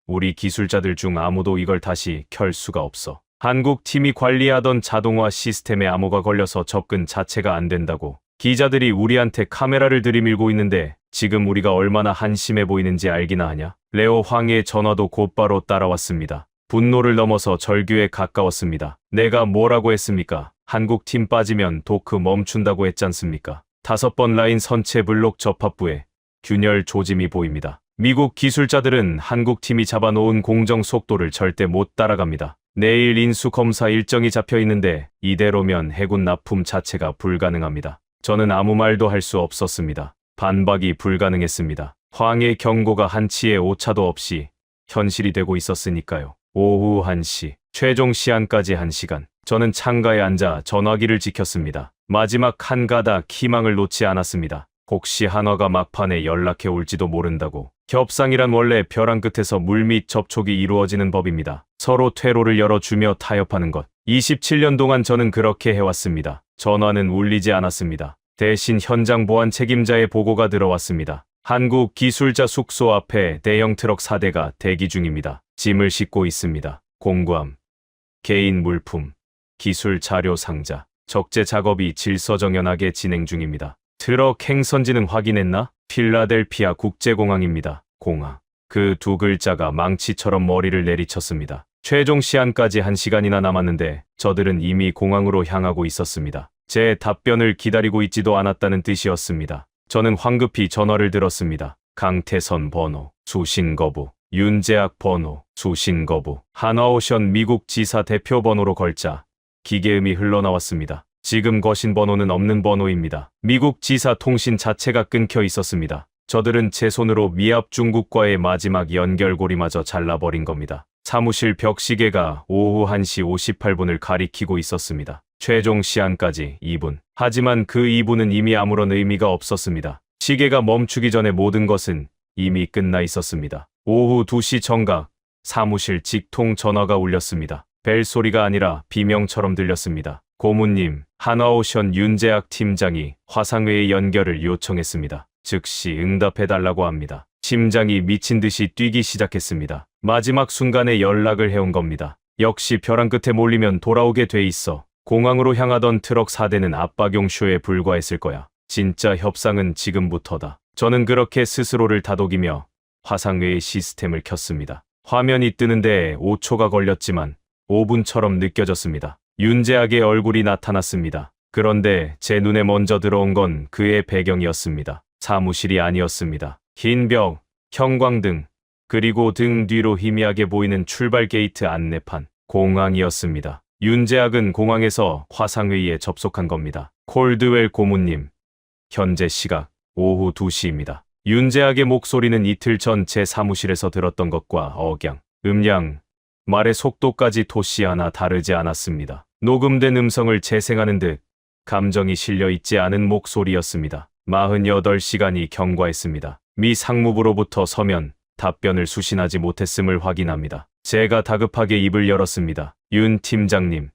우리 기술자들 중 아무도 이걸 다시 켤 수가 없어. 한국 팀이 관리하던 자동화 시스템에 암호가 걸려서 접근 자체가 안 된다고. 기자들이 우리한테 카메라를 들이밀고 있는데 지금 우리가 얼마나 한심해 보이는지 알기나 하냐? 레오 황의 전화도 곧바로 따라왔습니다. 분노를 넘어서 절규에 가까웠습니다. 내가 뭐라고 했습니까? 한국 팀 빠지면 도크 멈춘다고 했잖습니까? 5번 라인 선체 블록 접합부에 균열 조짐이 보입니다. 미국 기술자들은 한국 팀이 잡아놓은 공정 속도를 절대 못 따라갑니다. 내일 인수 검사 일정이 잡혀 있는데 이대로면 해군 납품 자체가 불가능합니다. 저는 아무 말도 할 수 없었습니다. 반박이 불가능했습니다. 황의 경고가 한치의 오차도 없이 현실이 되고 있었으니까요. 오후 1시, 최종 시한까지 1시간. 저는 창가에 앉아 전화기를 지켰습니다. 마지막 한 가닥 희망을 놓지 않았습니다. 혹시 한화가 막판에 연락해 올지도 모른다고. 협상이란 원래 벼랑 끝에서 물밑 접촉이 이루어지는 법입니다. 서로 퇴로를 열어주며 타협하는 것. 27년 동안 저는 그렇게 해왔습니다. 전화는 울리지 않았습니다. 대신 현장 보안 책임자의 보고가 들어왔습니다. 한국 기술자 숙소 앞에 대형 트럭 4대가 대기 중입니다. 짐을 싣고 있습니다. 공구함, 개인 물품, 기술 자료 상자, 적재 작업이 질서정연하게 진행 중입니다. 트럭 행선지는 확인했나? 필라델피아 국제공항입니다. 공항. 그 2글자가 망치처럼 머리를 내리쳤습니다. 최종 시한까지 1시간이나 남았는데 저들은 이미 공항으로 향하고 있었습니다. 제 답변을 기다리고 있지도 않았다는 뜻이었습니다. 저는 황급히 전화를 들었습니다. 강태선 번호, 수신 거부. 윤재학 번호, 수신 거부. 한화오션 미국 지사 대표 번호로 걸자 기계음이 흘러나왔습니다. 지금 거신 번호는 없는 번호입니다. 미국 지사 통신 자체가 끊겨 있었습니다. 저들은 제 손으로 미합 중국과의 마지막 연결고리마저 잘라버린 겁니다. 사무실 벽시계가 오후 1시 58분을 가리키고 있었습니다. 최종 시한까지 2분. 하지만 그 2분은 이미 아무런 의미가 없었습니다. 시계가 멈추기 전에 모든 것은 이미 끝나 있었습니다. 오후 2시 정각, 사무실 직통 전화가 울렸습니다. 벨소리가 아니라 비명처럼 들렸습니다. 고문님, 한화오션 윤재학 팀장이 화상회의 연결을 요청했습니다. 즉시 응답해달라고 합니다. 심장이 미친 듯이 뛰기 시작했습니다. 마지막 순간에 연락을 해온 겁니다. 역시 벼랑 끝에 몰리면 돌아오게 돼 있어. 공항으로 향하던 트럭 4대는 압박용 쇼에 불과했을 거야. 진짜 협상은 지금부터다. 저는 그렇게 스스로를 다독이며 화상회의 시스템을 켰습니다. 화면이 뜨는데 5초가 걸렸지만 5분처럼 느껴졌습니다. 윤재학의 얼굴이 나타났습니다. 그런데 제 눈에 먼저 들어온 건 그의 배경이었습니다. 사무실이 아니었습니다. 흰 벽, 형광등, 그리고 등 뒤로 희미하게 보이는 출발 게이트 안내판, 공항이었습니다. 윤재학은 공항에서 화상회의에 접속한 겁니다. 콜드웰 고문님, 현재 시각 오후 2시입니다. 윤재학의 목소리는 이틀 전 제 사무실에서 들었던 것과 억양, 음량, 말의 속도까지 토시 하나 다르지 않았습니다. 녹음된 음성을 재생하는 듯 감정이 실려 있지 않은 목소리였습니다. 48시간이 경과했습니다. 미 상무부로부터 서면 답변을 수신하지 못했음을 확인합니다. 제가 다급하게 입을 열었습니다. 윤 팀장님,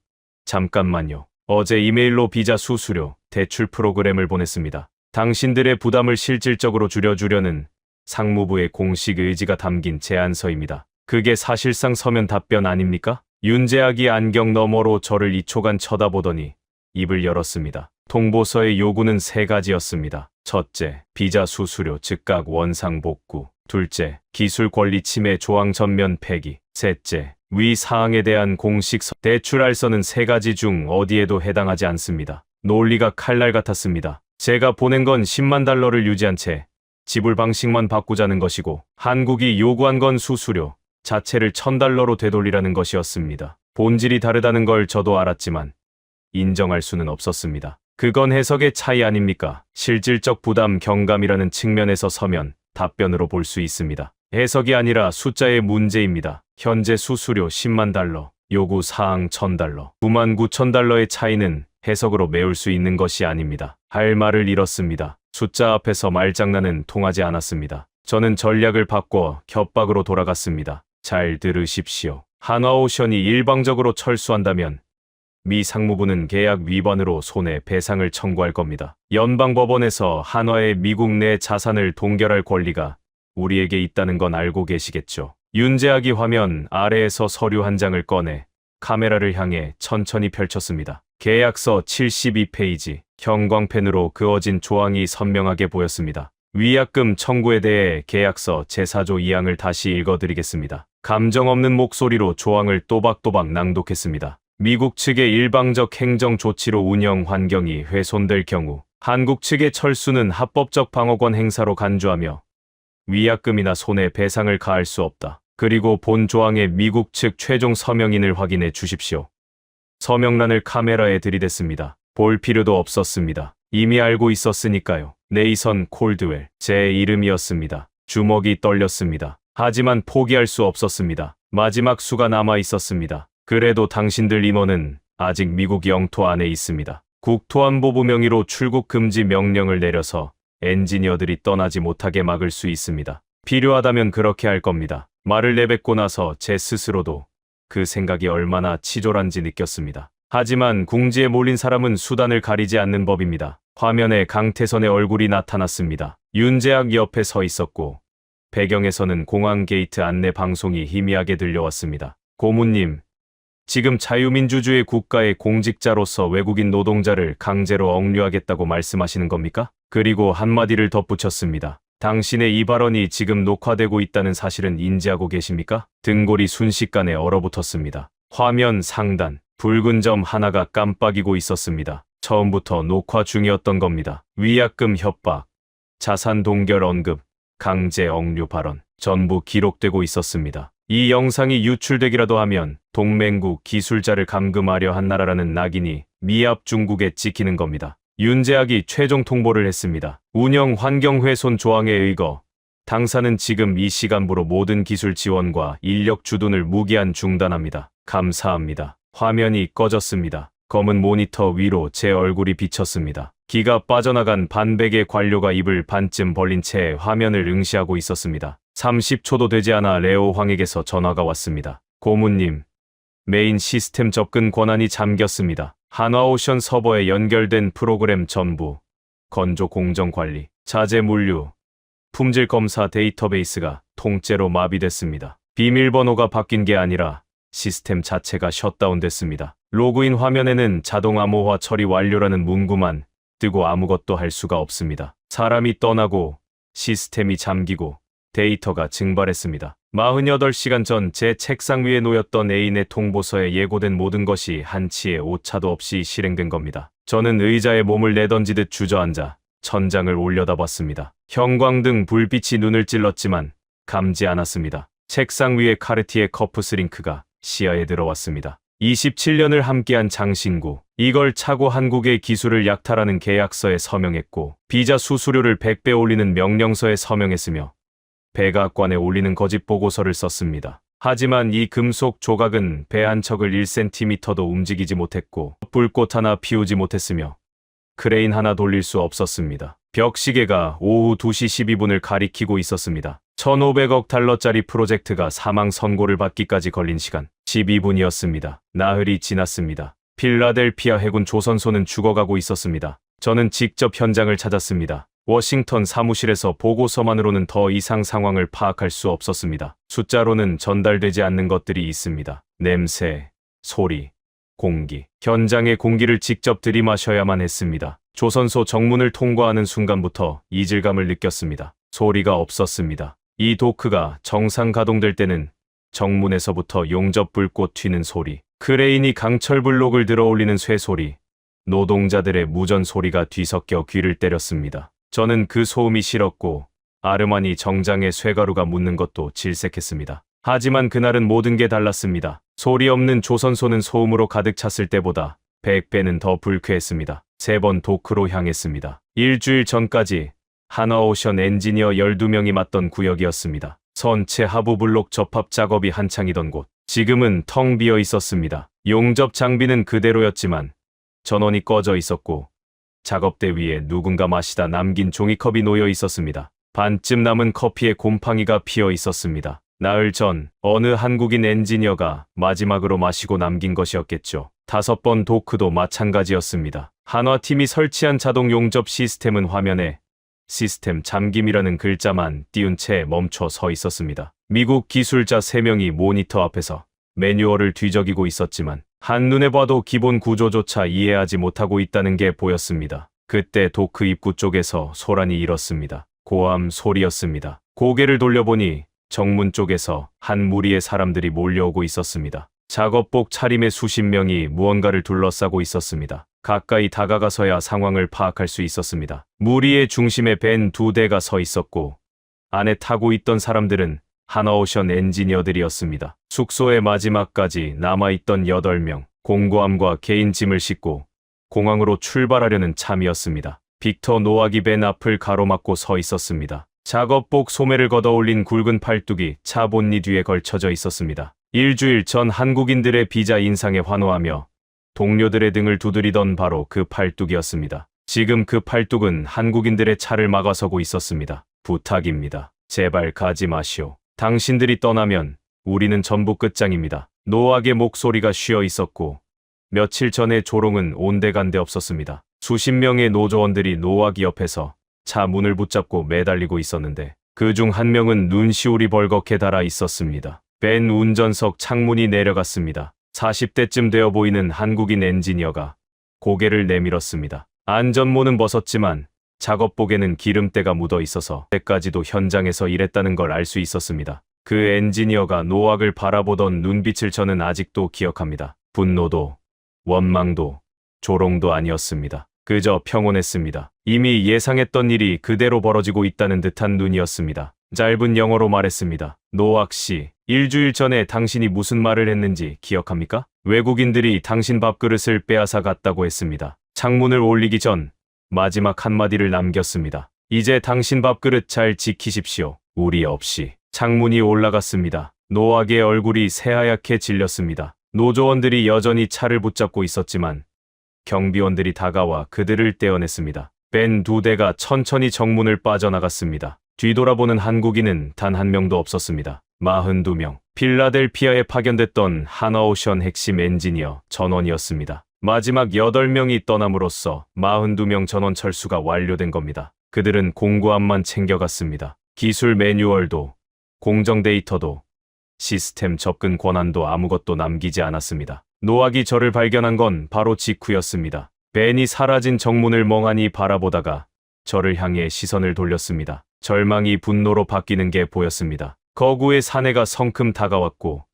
잠깐만요. 어제 이메일로 비자 수수료, 대출 프로그램을 보냈습니다. 당신들의 부담을 실질적으로 줄여주려는 상무부의 공식 의지가 담긴 제안서입니다. 그게 사실상 서면 답변 아닙니까? 윤재학이 안경 너머로 저를 2초간 쳐다보더니 입을 열었습니다. 통보서의 요구는 3가지였습니다. 첫째, 비자 수수료 즉각 원상 복구. 둘째, 기술 권리 침해 조항 전면 폐기. 셋째, 위 사항에 대한 공식 대출할서는 3가지 중 어디에도 해당하지 않습니다. 논리가 칼날 같았습니다. 제가 보낸 건 10만 달러를 유지한 채 지불 방식만 바꾸자는 것이고, 한국이 요구한 건 수수료 자체를 1000달러로 되돌리라는 것이었습니다. 본질이 다르다는 걸 저도 알았지만 인정할 수는 없었습니다. 그건 해석의 차이 아닙니까? 실질적 부담 경감이라는 측면에서 서면 답변으로 볼 수 있습니다. 해석이 아니라 숫자의 문제입니다. 현재 수수료 10만 달러, 요구 사항 1000달러, 99,000달러의 차이는 해석으로 메울 수 있는 것이 아닙니다. 할 말을 잃었습니다. 숫자 앞에서 말장난은 통하지 않았습니다. 저는 전략을 바꿔 협박으로 돌아갔습니다. 잘 들으십시오. 한화오션이 일방적으로 철수한다면 미 상무부는 계약 위반으로 손해배상을 청구할 겁니다. 연방법원에서 한화의 미국 내 자산을 동결할 권리가 우리에게 있다는 건 알고 계시겠죠. 윤재학이 화면 아래에서 서류 한 장을 꺼내 카메라를 향해 천천히 펼쳤습니다. 계약서 72페이지, 형광펜으로 그어진 조항이 선명하게 보였습니다. 위약금 청구에 대해 계약서 제4조 2항을 다시 읽어드리겠습니다. 감정 없는 목소리로 조항을 또박또박 낭독했습니다. 미국 측의 일방적 행정 조치로 운영 환경이 훼손될 경우 한국 측의 철수는 합법적 방어권 행사로 간주하며 위약금이나 손해배상을 가할 수 없다. 그리고 본 조항의 미국 측 최종 서명인을 확인해 주십시오. 서명란을 카메라에 들이댔습니다. 볼 필요도 없었습니다. 이미 알고 있었으니까요. 네이선 콜드웰, 제 이름이었습니다. 주먹이 떨렸습니다. 하지만 포기할 수 없었습니다. 마지막 수가 남아 있었습니다. 그래도 당신들 임원은 아직 미국 영토 안에 있습니다. 국토안보부 명의로 출국 금지 명령을 내려서 엔지니어들이 떠나지 못하게 막을 수 있습니다. 필요하다면 그렇게 할 겁니다. 말을 내뱉고 나서 제 스스로도 그 생각이 얼마나 치졸한지 느꼈습니다. 하지만 궁지에 몰린 사람은 수단을 가리지 않는 법입니다. 화면에 강태선의 얼굴이 나타났습니다. 윤재학 옆에 서 있었고 배경에서는 공항 게이트 안내 방송이 희미하게 들려왔습니다. 고문님, 지금 자유민주주의 국가의 공직자로서 외국인 노동자를 강제로 억류하겠다고 말씀하시는 겁니까? 그리고 한마디를 덧붙였습니다. 당신의 이 발언이 지금 녹화되고 있다는 사실은 인지하고 계십니까? 등골이 순식간에 얼어붙었습니다. 화면 상단, 붉은 점 하나가 깜빡이고 있었습니다. 처음부터 녹화 중이었던 겁니다. 위약금 협박, 자산 동결 언급, 강제 억류 발언, 전부 기록되고 있었습니다. 이 영상이 유출되기라도 하면 동맹국 기술자를 감금하려 한 나라라는 낙인이 미합 중국에 찍히는 겁니다. 윤재학이 최종 통보를 했습니다. 운영 환경 훼손 조항에 의거 당사는 지금 이 시간부로 모든 기술 지원과 인력 주둔을 무기한 중단합니다. 감사합니다. 화면이 꺼졌습니다. 검은 모니터 위로 제 얼굴이 비쳤습니다. 기가 빠져나간 반백의 관료가 입을 반쯤 벌린 채 화면을 응시하고 있었습니다. 30초도 되지 않아 레오 황에게서 전화가 왔습니다. 고문님, 메인 시스템 접근 권한이 잠겼습니다. 한화오션 서버에 연결된 프로그램 전부, 건조 공정 관리, 자재 물류, 품질 검사 데이터베이스가 통째로 마비됐습니다. 비밀번호가 바뀐 게 아니라 시스템 자체가 셧다운됐습니다. 로그인 화면에는 자동 암호화 처리 완료라는 문구만 뜨고 아무것도 할 수가 없습니다. 사람이 떠나고 시스템이 잠기고 데이터가 증발했습니다. 48시간 전 제 책상 위에 놓였던 애인의 통보서에 예고된 모든 것이 한치의 오차도 없이 실행된 겁니다. 저는 의자에 몸을 내던지듯 주저앉아 천장을 올려다봤습니다. 형광등 불빛이 눈을 찔렀지만 감지 않았습니다. 책상 위에 카르티에 커프스링크가 시야에 들어왔습니다. 27년을 함께한 장신구, 이걸 차고 한국의 기술을 약탈하는 계약서에 서명했고 비자 수수료를 100배 올리는 명령서에 서명했으며 백악관에 올리는 거짓 보고서를 썼습니다. 하지만 이 금속 조각은 배 한 척을 1cm도 움직이지 못했고 불꽃 하나 피우지 못했으며 크레인 하나 돌릴 수 없었습니다. 벽시계가 오후 2시 12분을 가리키고 있었습니다. 1,500억 달러짜리 프로젝트가 사망 선고를 받기까지 걸린 시간 12분이었습니다. 나흘이 지났습니다. 필라델피아 해군 조선소는 죽어가고 있었습니다. 저는 직접 현장을 찾았습니다. 워싱턴 사무실에서 보고서만으로는 더 이상 상황을 파악할 수 없었습니다. 숫자로는 전달되지 않는 것들이 있습니다. 냄새, 소리, 공기. 현장의 공기를 직접 들이마셔야만 했습니다. 조선소 정문을 통과하는 순간부터 이질감을 느꼈습니다. 소리가 없었습니다. 이 도크가 정상 가동될 때는 정문에서부터 용접 불꽃 튀는 소리, 크레인이 강철 블록을 들어 올리는 쇠소리, 노동자들의 무전 소리가 뒤섞여 귀를 때렸습니다. 저는 그 소음이 싫었고 아르마니 정장에 쇠가루가 묻는 것도 질색했습니다. 하지만 그날은 모든 게 달랐습니다. 소리 없는 조선소는 소음으로 가득 찼을 때보다 100배는 더 불쾌했습니다. 3번 도크로 향했습니다. 일주일 전까지 하나오션 엔지니어 12명이 맡던 구역이었습니다. 선체 하부 블록 접합 작업이 한창이던 곳. 지금은 텅 비어 있었습니다. 용접 장비는 그대로였지만 전원이 꺼져 있었고 작업대 위에 누군가 마시다 남긴 종이컵이 놓여 있었습니다. 반쯤 남은 커피에 곰팡이가 피어 있었습니다. 나흘 전 어느 한국인 엔지니어가 마지막으로 마시고 남긴 것이었겠죠. 5번 도크도 마찬가지였습니다. 한화팀이 설치한 자동 용접 시스템은 화면에 시스템 잠김이라는 글자만 띄운 채 멈춰 서 있었습니다. 미국 기술자 3명이 모니터 앞에서 매뉴얼을 뒤적이고 있었지만 한눈에 봐도 기본 구조조차 이해하지 못하고 있다는 게 보였습니다. 그때 도크 입구 쪽에서 소란이 일었습니다. 고함 소리였습니다. 고개를 돌려보니 정문 쪽에서 한 무리의 사람들이 몰려오고 있었습니다. 작업복 차림의 수십 명이 무언가를 둘러싸고 있었습니다. 가까이 다가가서야 상황을 파악할 수 있었습니다. 무리의 중심에 벤 2대가 서 있었고 안에 타고 있던 사람들은 하나오션 엔지니어들이었습니다. 숙소의 마지막까지 남아있던 8명, 공고함과 개인 짐을 싣고 공항으로 출발하려는 참이었습니다. 빅터 노악이 벤 앞을 가로막고 서 있었습니다. 작업복 소매를 걷어올린 굵은 팔뚝이 차 본니 뒤에 걸쳐져 있었습니다. 일주일 전 한국인들의 비자 인상에 환호하며 동료들의 등을 두드리던 바로 그 팔뚝이었습니다. 지금 그 팔뚝은 한국인들의 차를 막아서고 있었습니다. 부탁입니다. 제발 가지 마시오. 당신들이 떠나면 우리는 전부 끝장입니다. 노악의 목소리가 쉬어 있었고 며칠 전에 조롱은 온데간데 없었습니다. 수십 명의 노조원들이 노악 옆에서 차 문을 붙잡고 매달리고 있었는데 그중 한 명은 눈시울이 벌겋게 달아 있었습니다. 벤 운전석 창문이 내려갔습니다. 40대쯤 되어 보이는 한국인 엔지니어가 고개를 내밀었습니다. 안전모는 벗었지만 작업복에는 기름때가 묻어 있어서 때까지도 현장에서 일했다는 걸 알 수 있었습니다. 그 엔지니어가 노악을 바라보던 눈빛을 저는 아직도 기억합니다. 분노도, 원망도, 조롱도 아니었습니다. 그저 평온했습니다. 이미 예상했던 일이 그대로 벌어지고 있다는 듯한 눈이었습니다. 짧은 영어로 말했습니다. 노악 씨, 일주일 전에 당신이 무슨 말을 했는지 기억합니까? 외국인들이 당신 밥그릇을 빼앗아 갔다고 했습니다. 창문을 올리기 전 마지막 한마디를 남겼습니다. 이제 당신 밥그릇 잘 지키십시오. 우리 없이. 창문이 올라갔습니다. 노악의 얼굴이 새하얗게 질렸습니다. 노조원들이 여전히 차를 붙잡고 있었지만 경비원들이 다가와 그들을 떼어냈습니다. 벤 2대가 천천히 정문을 빠져나갔습니다. 뒤돌아보는 한국인은 단 한 명도 없었습니다. 42명. 필라델피아에 파견됐던 하나오션 핵심 엔지니어 전원이었습니다. 마지막 8명이 떠남으로써 42명 전원 철수가 완료된 겁니다. 그들은 공구함만 챙겨갔습니다. 기술 매뉴얼도, 공정 데이터도, 시스템 접근 권한도 아무것도 남기지 않았습니다. 노악이 저를 발견한 건 바로 직후였습니다. 벤이 사라진 정문을 멍하니 바라보다가 저를 향해 시선을 돌렸습니다. 절망이 분노로 바뀌는 게 보였습니다. 거구의 사내가 성큼 다가왔고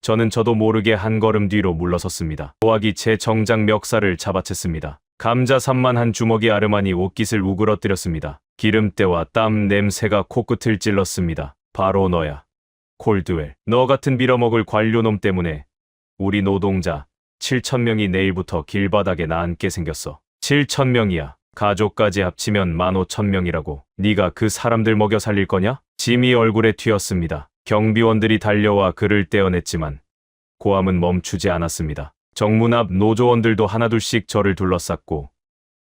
저는 저도 모르게 한 걸음 뒤로 물러섰습니다. 노악이 제 정장 멱살을 잡아챘습니다. 감자삼만 한 주먹이 아르마니 옷깃을 우그러뜨렸습니다. 기름때와 땀 냄새가 코끝을 찔렀습니다. 바로 너야. 콜드웰. 너 같은 빌어먹을 관료놈 때문에 우리 노동자 7,000명이 내일부터 길바닥에 나앉게 생겼어. 7,000명이야. 가족까지 합치면 15,000명이라고. 네가 그 사람들 먹여 살릴 거냐? 짐이 얼굴에 튀었습니다. 경비원들이 달려와 그를 떼어냈지만 고함은 멈추지 않았습니다. 정문 앞 노조원들도 하나둘씩 저를 둘러쌌고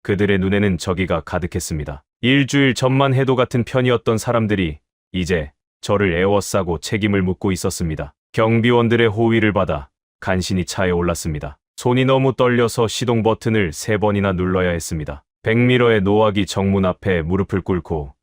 그들의 눈에는 저기가 가득했습니다. 일주일 전만 해도 같은 편이었던 사람들이 이제 저를 에워싸고 책임을 묻고 있었습니다. 경비원들의 호위를 받아 간신히 차에 올랐습니다. 손이 너무 떨려서 시동 버튼을 3번이나 눌러야 했습니다. 100미러의 노악이 정문 앞에 무릎을 꿇고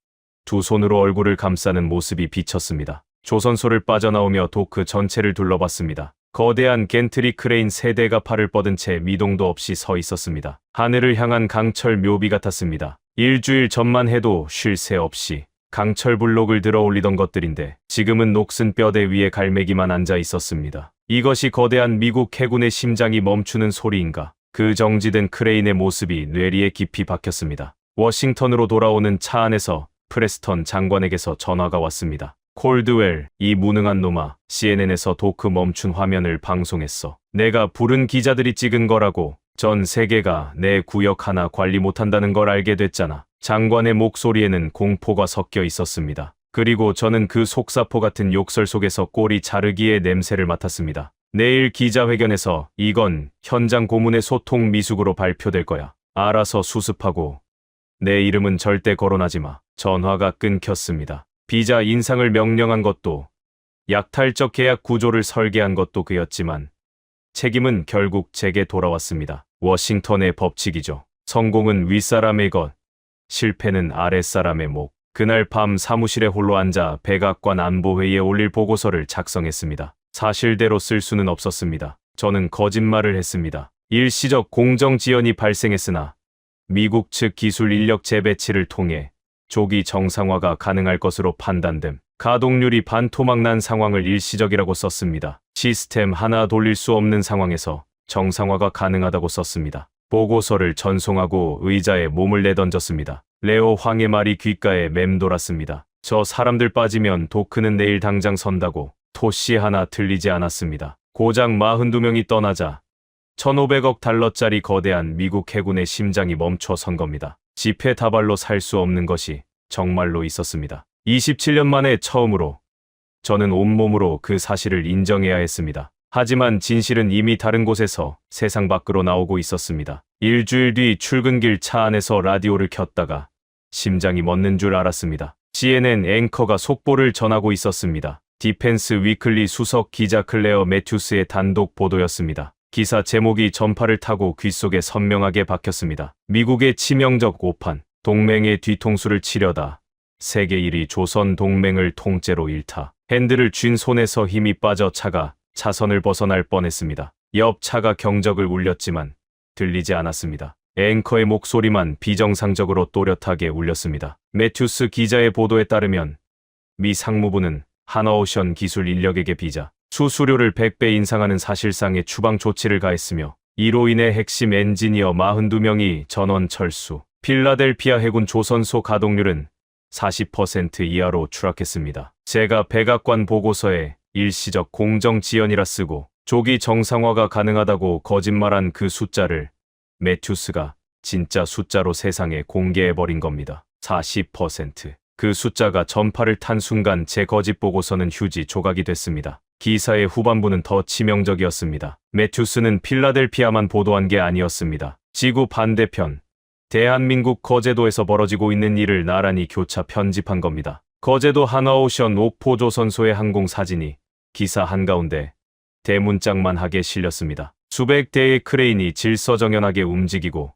두 손으로 얼굴을 감싸는 모습이 비쳤습니다. 조선소를 빠져나오며 도크 전체를 둘러봤습니다. 거대한 겐트리 크레인 3대가 팔을 뻗은 채 미동도 없이 서 있었습니다. 하늘을 향한 강철 묘비 같았습니다. 일주일 전만 해도 쉴 새 없이 강철 블록을 들어 올리던 것들인데 지금은 녹슨 뼈대 위에 갈매기만 앉아 있었습니다. 이것이 거대한 미국 해군의 심장이 멈추는 소리인가? 그 정지된 크레인의 모습이 뇌리에 깊이 박혔습니다. 워싱턴으로 돌아오는 차 안에서 프레스턴 장관에게서 전화가 왔습니다. 콜드웰, 이 무능한 놈아, CNN에서 도크 멈춘 화면을 방송했어. 내가 부른 기자들이 찍은 거라고. 전 세계가 내 구역 하나 관리 못한다는 걸 알게 됐잖아. 장관의 목소리에는 공포가 섞여 있었습니다. 그리고 저는 그 속사포 같은 욕설 속에서 꼬리 자르기의 냄새를 맡았습니다. 내일 기자회견에서 이건 현장 고문의 소통 미숙으로 발표될 거야. 알아서 수습하고. 내 이름은 절대 거론하지 마. 전화가 끊겼습니다. 비자 인상을 명령한 것도, 약탈적 계약 구조를 설계한 것도 그였지만 책임은 결국 제게 돌아왔습니다. 워싱턴의 법칙이죠. 성공은 윗사람의 것, 실패는 아랫사람의 목. 그날 밤 사무실에 홀로 앉아 백악관 안보회의에 올릴 보고서를 작성했습니다. 사실대로 쓸 수는 없었습니다. 저는 거짓말을 했습니다. 일시적 공정 지연이 발생했으나 미국 측 기술 인력 재배치를 통해 조기 정상화가 가능할 것으로 판단됨. 가동률이 반토막 난 상황을 일시적이라고 썼습니다. 시스템 하나 돌릴 수 없는 상황에서 정상화가 가능하다고 썼습니다. 보고서를 전송하고 의자에 몸을 내던졌습니다. 레오 황의 말이 귓가에 맴돌았습니다. 저 사람들 빠지면 도크는 내일 당장 선다고. 토시 하나 틀리지 않았습니다. 고작 42명이 떠나자 1,500억 달러짜리 거대한 미국 해군의 심장이 멈춰 선 겁니다. 지폐 다발로 살 수 없는 것이 정말로 있었습니다. 27년 만에 처음으로 저는 온몸으로 그 사실을 인정해야 했습니다. 하지만 진실은 이미 다른 곳에서 세상 밖으로 나오고 있었습니다. 일주일 뒤 출근길 차 안에서 라디오를 켰다가 심장이 멎는 줄 알았습니다. CNN 앵커가 속보를 전하고 있었습니다. 디펜스 위클리 수석 기자 클레어 매튜스의 단독 보도였습니다. 기사 제목이 전파를 타고 귓속에 선명하게 박혔습니다. 미국의 치명적 오판, 동맹의 뒤통수를 치려다 세계 1위 조선 동맹을 통째로 잃다. 핸들을 쥔 손에서 힘이 빠져 차가 차선을 벗어날 뻔했습니다. 옆 차가 경적을 울렸지만 들리지 않았습니다. 앵커의 목소리만 비정상적으로 또렷하게 울렸습니다. 매튜스 기자의 보도에 따르면 미 상무부는 하나오션 기술 인력에게 비자 수수료를 100배 인상하는 사실상의 추방 조치를 가했으며 이로 인해 핵심 엔지니어 42명이 전원 철수. 필라델피아 해군 조선소 가동률은 40% 이하로 추락했습니다. 제가 백악관 보고서에 일시적 공정 지연이라 쓰고 조기 정상화가 가능하다고 거짓말한 그 숫자를 매튜스가 진짜 숫자로 세상에 공개해버린 겁니다. 40%. 그 숫자가 전파를 탄 순간 제 거짓 보고서는 휴지 조각이 됐습니다. 기사의 후반부는 더 치명적이었습니다. 매튜스는 필라델피아만 보도한 게 아니었습니다. 지구 반대편, 대한민국 거제도에서 벌어지고 있는 일을 나란히 교차 편집한 겁니다. 거제도 하나오션 옥포조선소의 항공 사진이 기사 한가운데 대문짝만하게 실렸습니다. 수백 대의 크레인이 질서정연하게 움직이고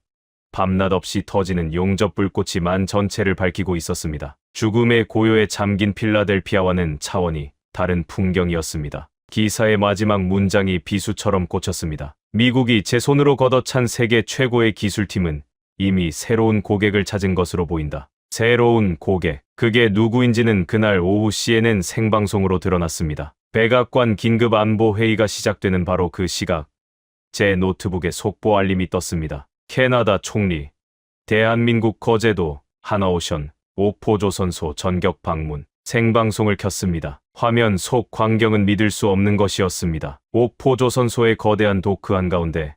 밤낮 없이 터지는 용접 불꽃이 만 전체를 밝히고 있었습니다. 죽음의 고요에 잠긴 필라델피아와는 차원이 다른 풍경이었습니다. 기사의 마지막 문장이 비수처럼 꽂혔습니다. 미국이 제 손으로 걷어찬 세계 최고의 기술팀은 이미 새로운 고객을 찾은 것으로 보인다. 새로운 고객. 그게 누구인지는 그날 오후 CNN 생방송으로 드러났습니다. 백악관 긴급 안보 회의가 시작되는 바로 그 시각, 제 노트북에 속보 알림이 떴습니다. 캐나다 총리, 대한민국 거제도, 하나오션, 옥포조선소 전격 방문. 생방송을 켰습니다. 화면 속 광경은 믿을 수 없는 것이었습니다. 옥포조선소의 거대한 도크 한가운데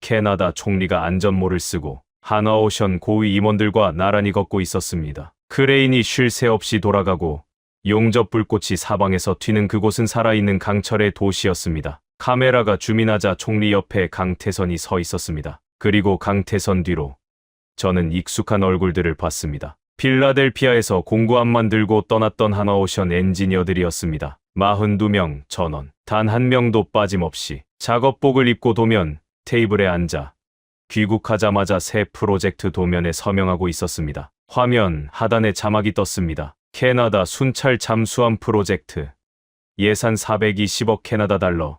캐나다 총리가 안전모를 쓰고 하나오션 고위 임원들과 나란히 걷고 있었습니다. 크레인이 쉴 새 없이 돌아가고 용접 불꽃이 사방에서 튀는 그곳은 살아있는 강철의 도시였습니다. 카메라가 줌인하자 총리 옆에 강태선이 서 있었습니다. 그리고 강태선 뒤로 저는 익숙한 얼굴들을 봤습니다. 필라델피아에서 공구함만 들고 떠났던 하나오션 엔지니어들이었습니다. 42명 전원, 단 한 명도 빠짐없이 작업복을 입고 도면 테이블에 앉아 귀국하자마자 새 프로젝트 도면에 서명하고 있었습니다. 화면 하단에 자막이 떴습니다. 캐나다 순찰 잠수함 프로젝트. 예산 420억 캐나다 달러.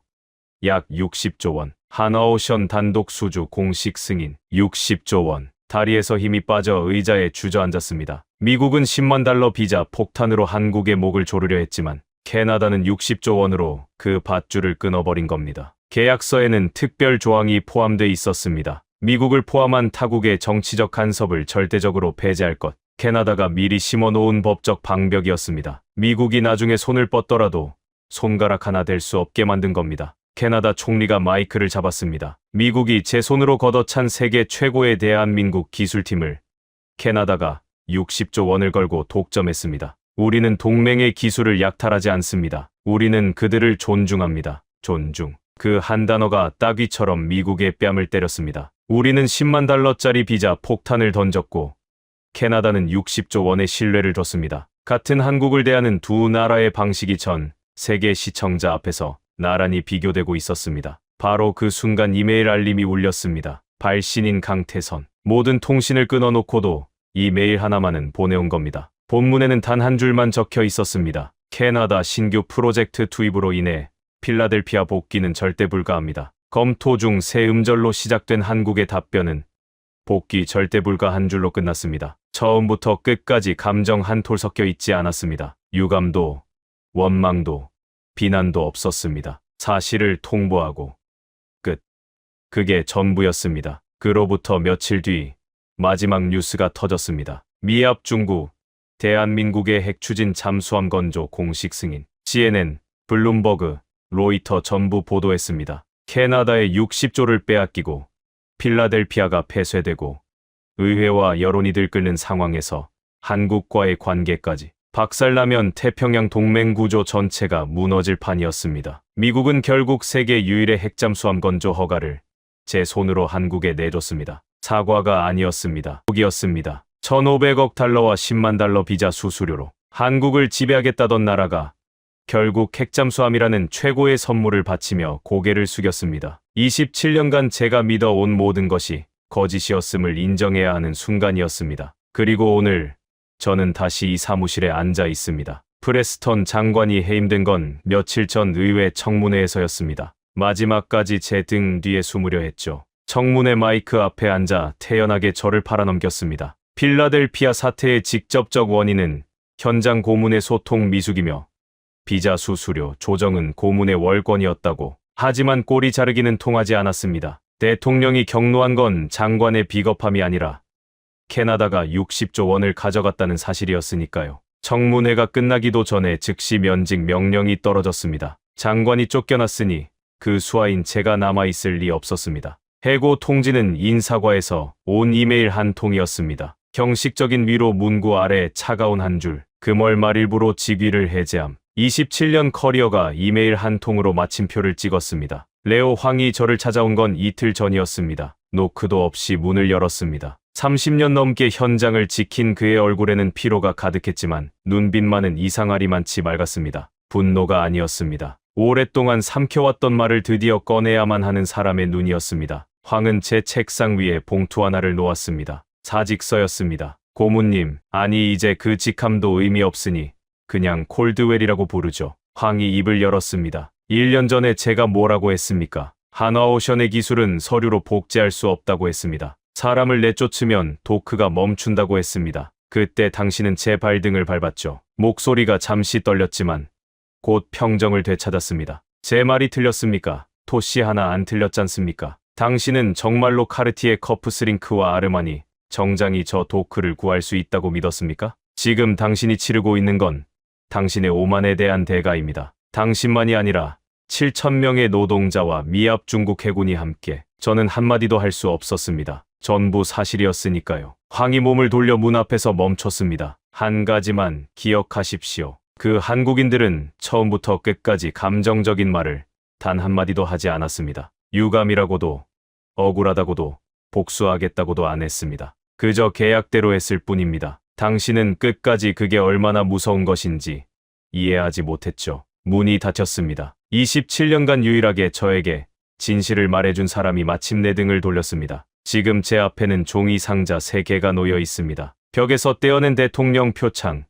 약 60조 원. 하나오션 단독 수주 공식 승인. 60조 원. 다리에서 힘이 빠져 의자에 주저앉았습니다. 미국은 10만 달러 비자 폭탄으로 한국의 목을 조르려 했지만 캐나다는 60조 원으로 그 밧줄을 끊어버린 겁니다. 계약서에는 특별 조항이 포함돼 있었습니다. 미국을 포함한 타국의 정치적 간섭을 절대적으로 배제할 것. 캐나다가 미리 심어놓은 법적 방벽이었습니다. 미국이 나중에 손을 뻗더라도 손가락 하나 댈 수 없게 만든 겁니다. 캐나다 총리가 마이크를 잡았습니다. 미국이 제 손으로 걷어찬 세계 최고의 대한민국 기술팀을 캐나다가 60조 원을 걸고 독점했습니다. 우리는 동맹의 기술을 약탈하지 않습니다. 우리는 그들을 존중합니다. 존중. 그 한 단어가 따귀처럼 미국의 뺨을 때렸습니다. 우리는 10만 달러짜리 비자 폭탄을 던졌고 캐나다는 60조 원의 신뢰를 줬습니다. 같은 한국을 대하는 두 나라의 방식이 전 세계 시청자 앞에서 나란히 비교되고 있었습니다. 바로 그 순간 이메일 알림이 울렸습니다. 발신인 강태선. 모든 통신을 끊어놓고도 이 메일 하나만은 보내온 겁니다. 본문에는 단 한 줄만 적혀 있었습니다. 캐나다 신규 프로젝트 투입으로 인해 필라델피아 복귀는 절대 불가합니다. 검토 중 새 음절로 시작된 한국의 답변은 복귀 절대 불가 한 줄로 끝났습니다. 처음부터 끝까지 감정 한 톨 섞여 있지 않았습니다. 유감도, 원망도, 비난도 없었습니다. 사실을 통보하고 끝. 그게 전부였습니다. 그로부터 며칠 뒤 마지막 뉴스가 터졌습니다. 미합 중국, 대한민국의 핵추진 잠수함 건조 공식 승인. CNN, 블룸버그, 로이터 전부 보도했습니다. 캐나다의 60조를 빼앗기고 필라델피아가 폐쇄되고 의회와 여론이 들끓는 상황에서 한국과의 관계까지 박살나면 태평양 동맹 구조 전체가 무너질 판이었습니다. 미국은 결국 세계 유일의 핵잠수함 건조 허가를 제 손으로 한국에 내줬습니다. 사과가 아니었습니다. 북이었습니다. 1,500억 달러와 10만 달러 비자 수수료로 한국을 지배하겠다던 나라가 결국 핵잠수함이라는 최고의 선물을 바치며 고개를 숙였습니다. 27년간 제가 믿어온 모든 것이 거짓이었음을 인정해야 하는 순간이었습니다. 그리고 오늘 저는 다시 이 사무실에 앉아 있습니다. 프레스턴 장관이 해임된 건 며칠 전 의회 청문회에서였습니다. 마지막까지 제 등 뒤에 숨으려 했죠. 청문회 마이크 앞에 앉아 태연하게 저를 팔아넘겼습니다. 필라델피아 사태의 직접적 원인은 현장 고문의 소통 미숙이며 비자 수수료 조정은 고문의 월권이었다고. 하지만 꼬리 자르기는 통하지 않았습니다. 대통령이 경로한 건 장관의 비겁함이 아니라 캐나다가 60조 원을 가져갔다는 사실이었으니까요. 청문회가 끝나기도 전에 즉시 면직 명령이 떨어졌습니다. 장관이 쫓겨났으니 그 수하인 제가 남아있을 리 없었습니다. 해고 통지는 인사과에서 온 이메일 한 통이었습니다. 형식적인 위로 문구 아래 차가운 한 줄. 금월 말일부로 직위를 해제함. 27년 커리어가 이메일 한 통으로 마침표를 찍었습니다. 레오 황이 저를 찾아온 건 이틀 전이었습니다. 노크도 없이 문을 열었습니다. 30년 넘게 현장을 지킨 그의 얼굴에는 피로가 가득했지만 눈빛만은 이상하리만치 맑았습니다. 분노가 아니었습니다. 오랫동안 삼켜왔던 말을 드디어 꺼내야만 하는 사람의 눈이었습니다. 황은 제 책상 위에 봉투 하나를 놓았습니다. 사직서였습니다. 고문님, 아니 이제 그 직함도 의미 없으니 그냥 콜드웰이라고 부르죠. 황이 입을 열었습니다. 1년 전에 제가 뭐라고 했습니까? 한화오션의 기술은 서류로 복제할 수 없다고 했습니다. 사람을 내쫓으면 도크가 멈춘다고 했습니다. 그때 당신은 제 발등을 밟았죠. 목소리가 잠시 떨렸지만 곧 평정을 되찾았습니다. 제 말이 틀렸습니까? 토시 하나 안 틀렸잖습니까? 당신은 정말로 카르티에 커프스링크와 아르마니, 정장이 저 도크를 구할 수 있다고 믿었습니까? 지금 당신이 치르고 있는 건 당신의 오만에 대한 대가입니다. 당신만이 아니라 7,000명의 노동자와 미합 중국 해군이 함께. 저는 한마디도 할 수 없었습니다. 전부 사실이었으니까요. 황이 몸을 돌려 문 앞에서 멈췄습니다. 한 가지만 기억하십시오. 그 한국인들은 처음부터 끝까지 감정적인 말을 단 한마디도 하지 않았습니다. 유감이라고도 억울하다고도 복수하겠다고도 안 했습니다. 그저 계약대로 했을 뿐입니다. 당신은 끝까지 그게 얼마나 무서운 것인지 이해하지 못했죠. 문이 닫혔습니다. 27년간 유일하게 저에게 진실을 말해준 사람이 마침내 등을 돌렸습니다. 지금 제 앞에는 종이 상자 3개가 놓여 있습니다. 벽에서 떼어낸 대통령 표창,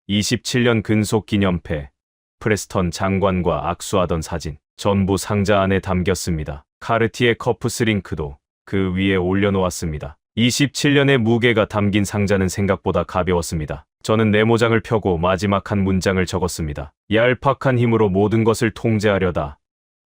27년 근속 기념패, 프레스턴 장관과 악수하던 사진, 전부 상자 안에 담겼습니다. 카르티에 커프스링크도 그 위에 올려놓았습니다. 27년의 무게가 담긴 상자는 생각보다 가벼웠습니다. 저는 메모장을 펴고 마지막 한 문장을 적었습니다. 얄팍한 힘으로 모든 것을 통제하려다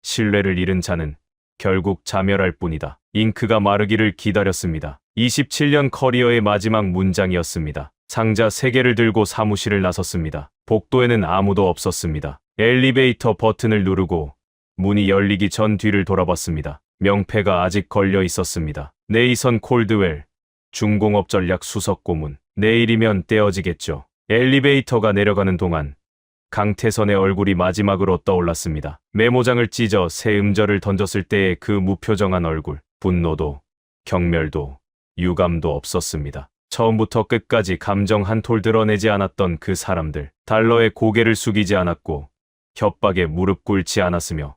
신뢰를 잃은 자는 결국 자멸할 뿐이다. 잉크가 마르기를 기다렸습니다. 27년 커리어의 마지막 문장이었습니다. 상자 3개를 들고 사무실을 나섰습니다. 복도에는 아무도 없었습니다. 엘리베이터 버튼을 누르고 문이 열리기 전 뒤를 돌아봤습니다. 명패가 아직 걸려 있었습니다. 네이선 콜드웰, 중공업 전략 수석 고문. 내일이면 떼어지겠죠. 엘리베이터가 내려가는 동안 강태선의 얼굴이 마지막으로 떠올랐습니다. 메모장을 찢어 새 음절을 던졌을 때의 그 무표정한 얼굴. 분노도, 경멸도, 유감도 없었습니다. 처음부터 끝까지 감정 한 톨 드러내지 않았던 그 사람들. 달러에 고개를 숙이지 않았고 협박에 무릎 꿇지 않았으며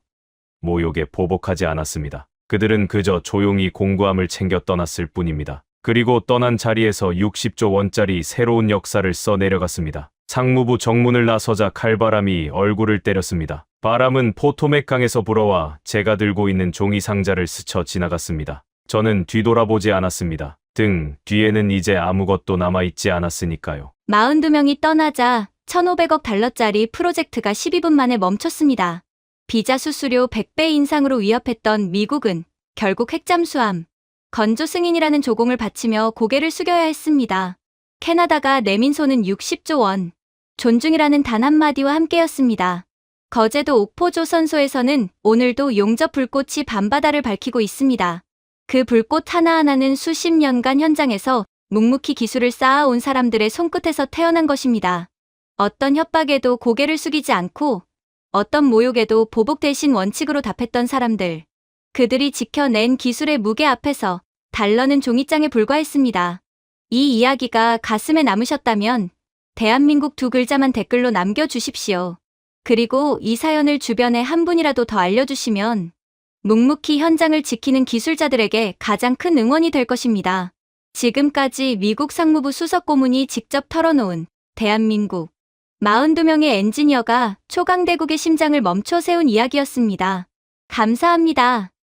모욕에 보복하지 않았습니다. 그들은 그저 조용히 공구함을 챙겨 떠났을 뿐입니다. 그리고 떠난 자리에서 60조 원짜리 새로운 역사를 써 내려갔습니다. 상무부 정문을 나서자 칼바람이 얼굴을 때렸습니다. 바람은 포토맥 강에서 불어와 제가 들고 있는 종이 상자를 스쳐 지나갔습니다. 저는 뒤돌아보지 않았습니다. 등 뒤에는 이제 아무것도 남아있지 않았으니까요. 42명이 떠나자 1,500억 달러짜리 프로젝트가 12분 만에 멈췄습니다. 비자 수수료 100배 인상으로 위협했던 미국은 결국 핵잠수함, 건조 승인이라는 조공을 바치며 고개를 숙여야 했습니다. 캐나다가 내민 손은 60조 원, 존중이라는 단 한마디와 함께였습니다. 거제도 옥포조선소에서는 오늘도 용접 불꽃이 밤바다를 밝히고 있습니다. 그 불꽃 하나하나는 수십 년간 현장에서 묵묵히 기술을 쌓아온 사람들의 손끝에서 태어난 것입니다. 어떤 협박에도 고개를 숙이지 않고 어떤 모욕에도 보복 대신 원칙으로 답했던 사람들. 그들이 지켜낸 기술의 무게 앞에서 달러는 종이장에 불과했습니다. 이 이야기가 가슴에 남으셨다면 대한민국 2글자만 댓글로 남겨주십시오. 그리고 이 사연을 주변에 한 분이라도 더 알려주시면 묵묵히 현장을 지키는 기술자들에게 가장 큰 응원이 될 것입니다. 지금까지 미국 상무부 수석고문이 직접 털어놓은 대한민국 42명의 엔지니어가 초강대국의 심장을 멈춰 세운 이야기였습니다. 감사합니다.